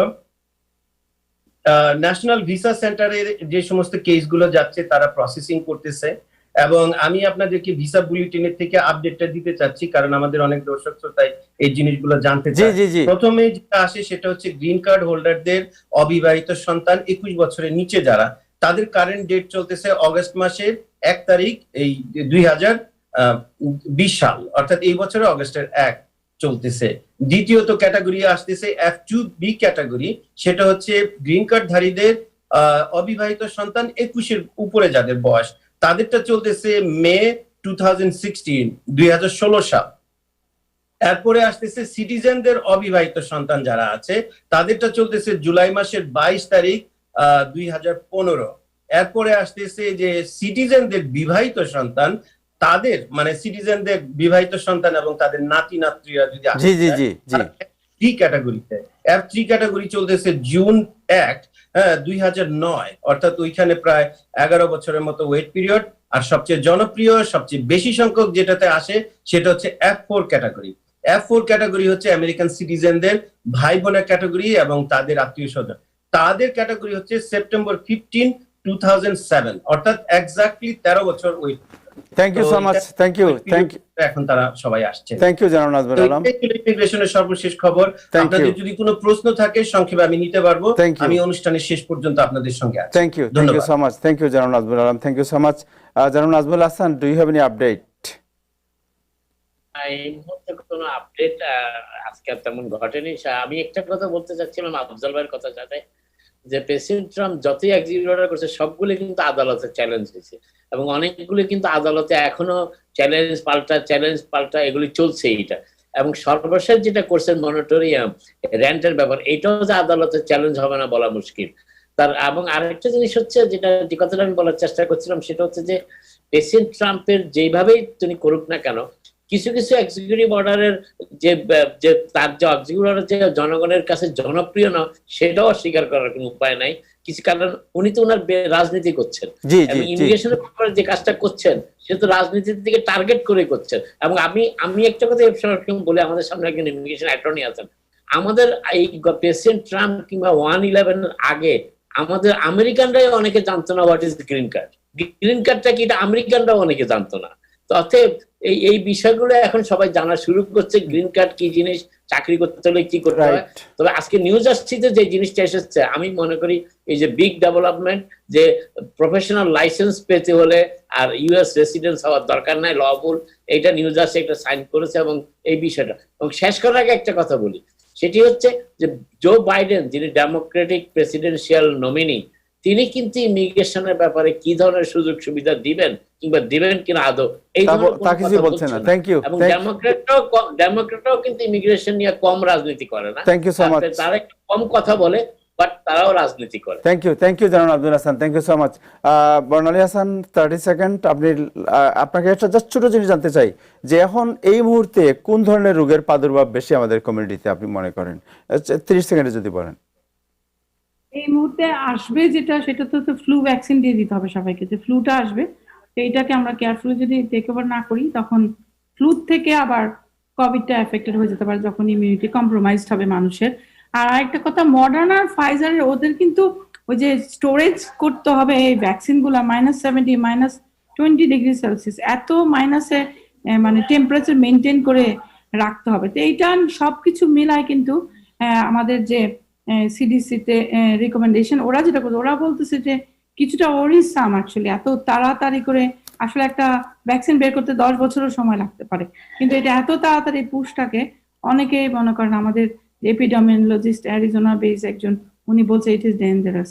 ন্যাশনাল ভিসা সেন্টারের যে সমস্ত কেসগুলো যাচ্ছে তারা প্রসেসিং করতেছে, এবং আমি আপনাদেরকে ভিসা বুলেটিনের থেকে আপডেটটা দিতে চাচ্ছি, কারণ আমাদের অনেক দর্শক শ্রোতাই এই জিনিসগুলো জানতে চায়। প্রথমে যেটা আসে সেটা হচ্ছে গ্রিন কার্ড হোল্ডারদের অবিবাহিত সন্তান 21 বছরের নিচে যারা, তাদের কারেন্ট ডেট চলতেছে অগস্ট মাসের 1 তারিখ, এই 2020 সাল, অর্থাৎ এই বছরের অগস্টের 1 চলতেছে। দ্বিতীয়ত ক্যাটাগরি আসতেছে F2B ক্যাটাগরি, সেটা হচ্ছে গ্রিন কার্ড ধারীদের অবিবাহিত সন্তান 21-এর উপরে যাদের বয়স, তাদেরটা চলতেছে মে 2016 সাল। এরপরে আসতেছে সিটিজেনদের অবিবাহিত সন্তান যারা আছে, তাদেরটা চলতেছে জুলাই মাসের 22 তারিখ 2015। এরপরে আসতেছে যে সিটিজেনদের বিবাহিত সন্তান, তাদের মানে সিটিজেনদের বিবাহিত সন্তান এবং তাদের নাতি নাতনিরা যদি F3 ক্যাটাগরিতে, F3 ক্যাটাগরি চলতেছে জুন 1, 2009, অর্থাৎ ওইখানে প্রায় 11 বছরের মতো ওয়েট পিরিয়ড। আর সবচেয়ে জনপ্রিয়, সবচেয়ে বেশি সংখ্যক যেটাতে আসে সেটা হচ্ছে F4 ক্যাটাগরি। F4 ক্যাটাগরি হচ্ছে আমেরিকান সিটিজেনদের ভাই বোনের ক্যাটাগরি এবং তাদের আত্মীয় স্বজন। তাদের ক্যাটাগরি হচ্ছে সেপ্টেম্বর 15, 2007, অর্থাৎ এক্স্যাক্টলি 13 বছর wait. Thank you so much, thank you. এখন তারা সবাই আসছে। থ্যাংক ইউ জনাব নাজমুল আলম। ইমিগ্রেশনের সর্বশেষ খবর। আপনাদের যদি কোনো প্রশ্ন থাকে সংক্ষেপে আমি নিতে পারবো। আমি অনুষ্ঠানের শেষ পর্যন্ত আপনাদের সঙ্গে আছি। Thank you so much. Thank you জনাব Nazmul Alam. Thank you so much. জনাব Nazmul Hasan, do you have any update? এই মুহূর্তে কোনো আপডেট আজকে তেমন ঘটেনি। আমি একটা কথা বলতে চাচ্ছিলাম আফজাল ভাইয়ের কথা, যাতে যে প্রেসিডেন্ট ট্রাম্প যতই এক্সিকিউটিভ অর্ডার করছে সবগুলো কিন্তু আদালতে চ্যালেঞ্জ হয়েছে, এবং অনেকগুলো কিন্তু আদালতে এখনো চ্যালেঞ্জ পাল্টা এগুলি চলছে এইটা। এবং সর্বশেষ যেটা করছেন মনিটরিয়াম রেন্টের ব্যাপার, এটাও যে আদালতে চ্যালেঞ্জ হবে না বলা মুশকিল। তার এবং আরেকটা জিনিস হচ্ছে যে কথাটা আমি বলার চেষ্টা করছিলাম, সেটা হচ্ছে যে প্রেসিডেন্ট ট্রাম্পের যেভাবেই তিনি করুক না কেন, কিছু কিছু এক্সিকিউটিভ অর্ডারের যে তার যে এক্সিকিউটিভ অর্ডার যে জনগণের কাছে জনপ্রিয় না, সেটাও অস্বীকার করার কোনো উপায় নাই। কিছু কারণ উনি তো ওনার রাজনীতি করছেন, ইমিগ্রেশনের ব্যাপারে যে কাজটা করছেন সে তো রাজনীতির দিকে টার্গেট করে করছেন। এবং আমি একটা কথা বলে, আমাদের সামনে একজন ইমিগ্রেশন অ্যাটর্নি আছেন, আমাদের এই প্রেসিডেন্ট ট্রাম্প কিংবা 1/11 আগে আমাদের আমেরিকানরাই অনেকে জানতো না what is green card. Green কার্ডটা কি, এটা আমেরিকানরাও অনেকে জানতো না। তো অতএব এই বিষয়গুলো এখন সবাই জানা শুরু করছে, গ্রিন কার্ড কি জিনিস, চাকরি করতে হলে কি করতে হয়। তবে আজকে নিউজ আসছে যে জিনিসটা এসেছে, আমি মনে করি এই যে বিগ ডেভেলপমেন্ট, যে প্রফেশনাল লাইসেন্স পেতে হলে আর ইউএস রেসিডেন্স হওয়ার দরকার নাই, লবুল, এইটা নিউজ আসছে, একটা সাইন করেছে। এবং এই বিষয়টা, এবং শেষ করার আগে একটা কথা বলি, সেটি হচ্ছে যে জো বাইডেন, যিনি ডেমোক্রেটিক প্রেসিডেন্সিয়াল নমিনি, তিনি কিন্তু ইমিগ্রেশনের ব্যাপারে কি ধরনের সুযোগ সুবিধা দিবেন কিংবা দিবেন কিনা আদৌ এই ধরনের বলছেন না। এবং ডেমোক্রেটরাও কিন্তু ইমিগ্রেশন নিয়ে কম রাজনীতি করে না, তারা কম কথা বলে, বাট তারাও রাজনীতি করে। থ্যাংক ইউ জনাব Abdul Hasan, thank you so much. Barnali Hasan, 30 second. আপনাকে একটা জাস্ট ছোট জিনিস জানতে চাই, যে এখন এই মুহূর্তে কোন ধরনের রোগের প্রাদুর্ভাব বেশি আমাদের কমিউনিটিতে আপনি মনে করেন? 30 সেকেন্ডে যদি বলেন। এই মুহূর্তে আসবে যেটা, সেটা তো ফ্লু ভ্যাকসিন দিয়ে দিতে হবে সবাইকে, যে ফ্লুটা আসবে, এইটাকে আমরা কেয়ারফুলি যদি টেক ওভার না করি, তখন ফ্লু থেকে আবার কোভিডটা এফেক্টেড হয়ে যেতে পারে যখন ইমিউনিটি কম্প্রোমাইজড হবে মানুষের। আর আরেকটা কথা, মডার্না আর ফাইজারের ওদের কিন্তু ওই যে স্টোরেজ করতে হবে এই ভ্যাকসিন গুলা -70 -20°C এত মাইনাসে মানে টেম্পারেচার মেনটেন করে রাখতে হবে। তো এইটা সবকিছু মিলায় কিন্তু আমাদের যে সিডিসিতে রিকমেন্ডেশন ওরা যেটা করছে, ওরা বলতেছে যে কিছুটা ওরিসাম অ্যাকচুয়ালি, এত তাড়াতাড়ি করে আসলে একটা ভ্যাকসিন বের করতে 10 বছরও সময় লাগতে পারে, কিন্তু এটা এত তাড়াতাড়ি পুশটাকে অনেকেই মনে করেন, আমাদের এপিডেমিওলজিস্ট অ্যারিজোনা বেস একজন, উনি বলছে ইট ইজ ডেঞ্জারাস।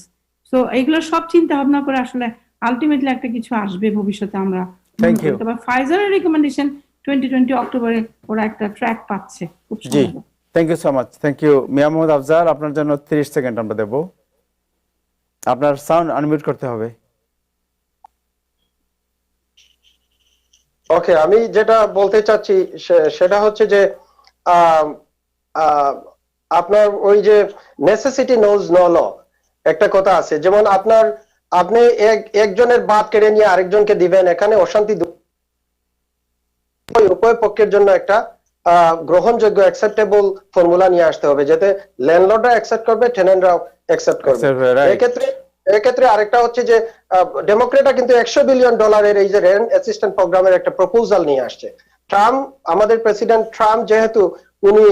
সো এইগুলো সব চিন্তা ভাবনা করে আসলে আলটিমেটলি একটা কিছু আসবে ভবিষ্যতে আমরা। Thank you. তবে ফাইজারের রিকমেন্ডেশন 2020 অক্টোবরে ওরা একটা ট্র্যাক পাচ্ছে খুব জি, সম্ভবত। Thank you so much. Thank you Mia Mohammad Afzal, আপনার জন্য 30 সেকেন্ড আমরা দেব। আপনার সাউন্ড আনমিউট করতে হবে। ওকে, আমি যেটা বলতে চাচ্ছি সেটা হচ্ছে যে আপনার ওই যে নেসেসিটি নোজ নো ল একটা কথা আছে, যেমন আপনি একজনের বাদ কেড়ে নিয়ে আরেকজনকে দিবেন, এখানে অশান্তি উভয় পক্ষের জন্য একটা গ্রহণযোগ্য অ্যাকসেপ্টেবল ফর্মুলা নিয়ে আসতে হবে, যাতে ল্যান্ডলর্ডরা অ্যাকসেপ্ট করবে, টেনেন্টরাও অ্যাকসেপ্ট করবে। এক্ষেত্রে আরেকটা হচ্ছে যে ডেমোক্রেটরা কিন্তু $100 বিলিয়ন এই যে রেন্ট অ্যাসিস্ট্যান্ট প্রোগ্রামের একটা প্রপোজাল নিয়ে আসছে। ট্রাম্প, আমাদের প্রেসিডেন্ট ট্রাম্প যেহেতু উনি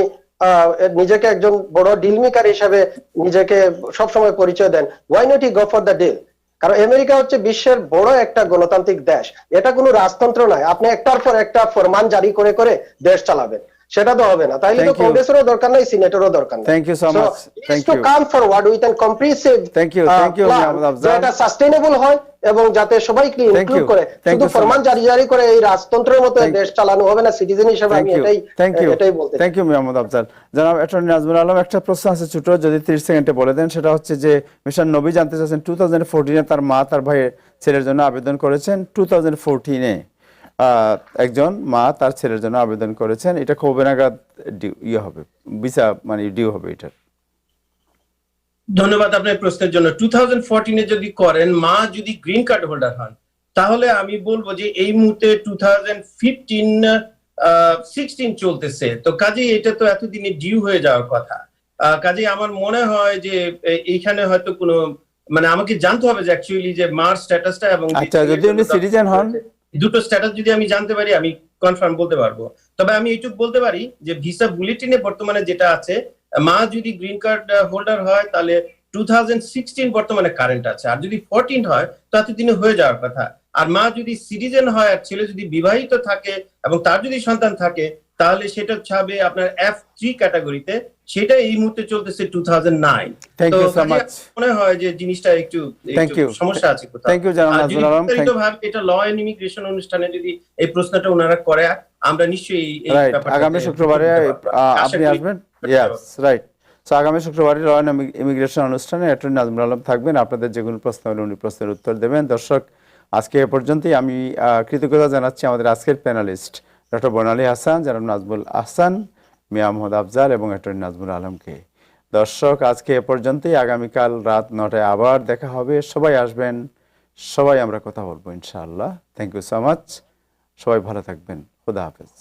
নিজেকে একজন বড় ডিল মেকার হিসেবে নিজেকে সবসময় পরিচয় দেন, why not he go for the deal? কারণ আমেরিকা হচ্ছে বিশ্বের বড় একটা গণতান্ত্রিক দেশ, এটা কোনো রাজতন্ত্র নয় আপনি একটার পর একটা ফরমান জারি করে করে দেশ চালাবেন, সেটা তো হবে না। তাইলে তো কংগ্রেসেরও দরকার নাই, সিনেটেরও দরকার নাই। Thank you so much. Thank you. To come forward with an comprehensive thank you Mohammad Afzal. যেটা সাস্টেইনেবল হয় এবং যাতে সবাইকে ইনক্লুড করে, শুধু ফরমান জারি করে এই রাজতন্ত্রের মতো দেশ চালানো হবে না। সিটিজেন হিসেবে আমি এটাই বলতে চাই। Thank you Mohammad Afzal. জনাব অ্যাটর্নি নাজমুল আলম, একটা প্রশ্ন আছে ছোট, যদি 30 সেকেন্ডে বলে দেন। সেটা হচ্ছে যে মিস্টার নবী জানতে চাচ্ছেন 2014-এ তার মা তার ভাইয়ের ছেলের জন্য আবেদন করেছেন। 2014-এ একজন মা তার ছেলের জন্য আবেদন করেছেন, এটা কবে নাগাদ ইয়ে হবে, ভিসা মানে ডিউ হবে এটার? ধন্যবাদ আপনার প্রশ্নের জন্য। 2014-এ যদি করেন, মা যদি গ্রিন কার্ড হোল্ডার হন, তাহলে আমি বলবো যে এই মুহূর্তে 2015-16 চলতেছে, তো কাজেই এটা তো এতদিনে ডিউ হয়ে যাওয়ার কথা। কাজেই আমার মনে হয় যে এইখানে হয়তো কোনো মানে আমাকে জানতে হবে যে অ্যাকচুয়ালি যে মার স্ট্যাটাসটা এবং আচ্ছা, যদি উনি সিটিজেন হন, দুটো স্ট্যাটাস যদি আমি জানতে পারি আমি কনফার্ম বলতে পারবো। তবে আমি এইটুকু বলতে পারি যে ভিসা বুলেটিনে বর্তমানে যেটা আছে, মা যদি গ্রিন কার্ড হোল্ডার হয় তাহলে 2016 বর্তমানে কারেন্ট আছে, আর যদি 14 হয় তো এতদিনে হয়ে যাওয়ার কথা। আর মা যদি সিটিজেন হয় আর ছেলে যদি বিবাহিত থাকে এবং তার যদি সন্তান থাকে, তাহলে সেটা ছাবে আপনার F3 ক্যাটাগরিতে, সেটা এই মুহূর্তে চলতেছে 2009। Thank you so much. মনে হয় যে জিনিসটা একটু সমস্যা আছে কোথাও। থ্যাংক ইউ জানাব নাজমুল আলম। এটা ল এন্ড ইমিগ্রেশন অনুষ্ঠানে যদি এই প্রশ্নটা ওনারা করে, আমরা নিশ্চয়ই এই ব্যাপারটা আগামী শুক্রবারে আপনি আসবেন। Yes, right. সো আগামী শুক্রবারে ল এন্ড ইমিগ্রেশন অনুষ্ঠানে অ্যাটর্নি নাজমুল আলম থাকবেন, আপনাদের যে কোনো প্রশ্ন হলে উনি প্রশ্নের উত্তর দেবেন। দর্শক, আজকে এ পর্যন্তই। আমি কৃতজ্ঞতা জানাচ্ছি আমাদের আজকের প্যানেলিস্ট ডক্টর বর্ণালী হাসান, জনাব নাজমুল আহসান, মিয়া মোহাম্মদ আফজাল এবং অ্যাটর্নি নাজমুল আলমকে। দর্শক, আজকে এ পর্যন্তই। আগামীকাল রাত 9টায় আবার দেখা হবে। সবাই আসবেন, সবাই আমরা কথা বলবো ইনশাআল্লাহ। Thank you so much. সবাই ভালো থাকবেন। খুদা হাফেজ।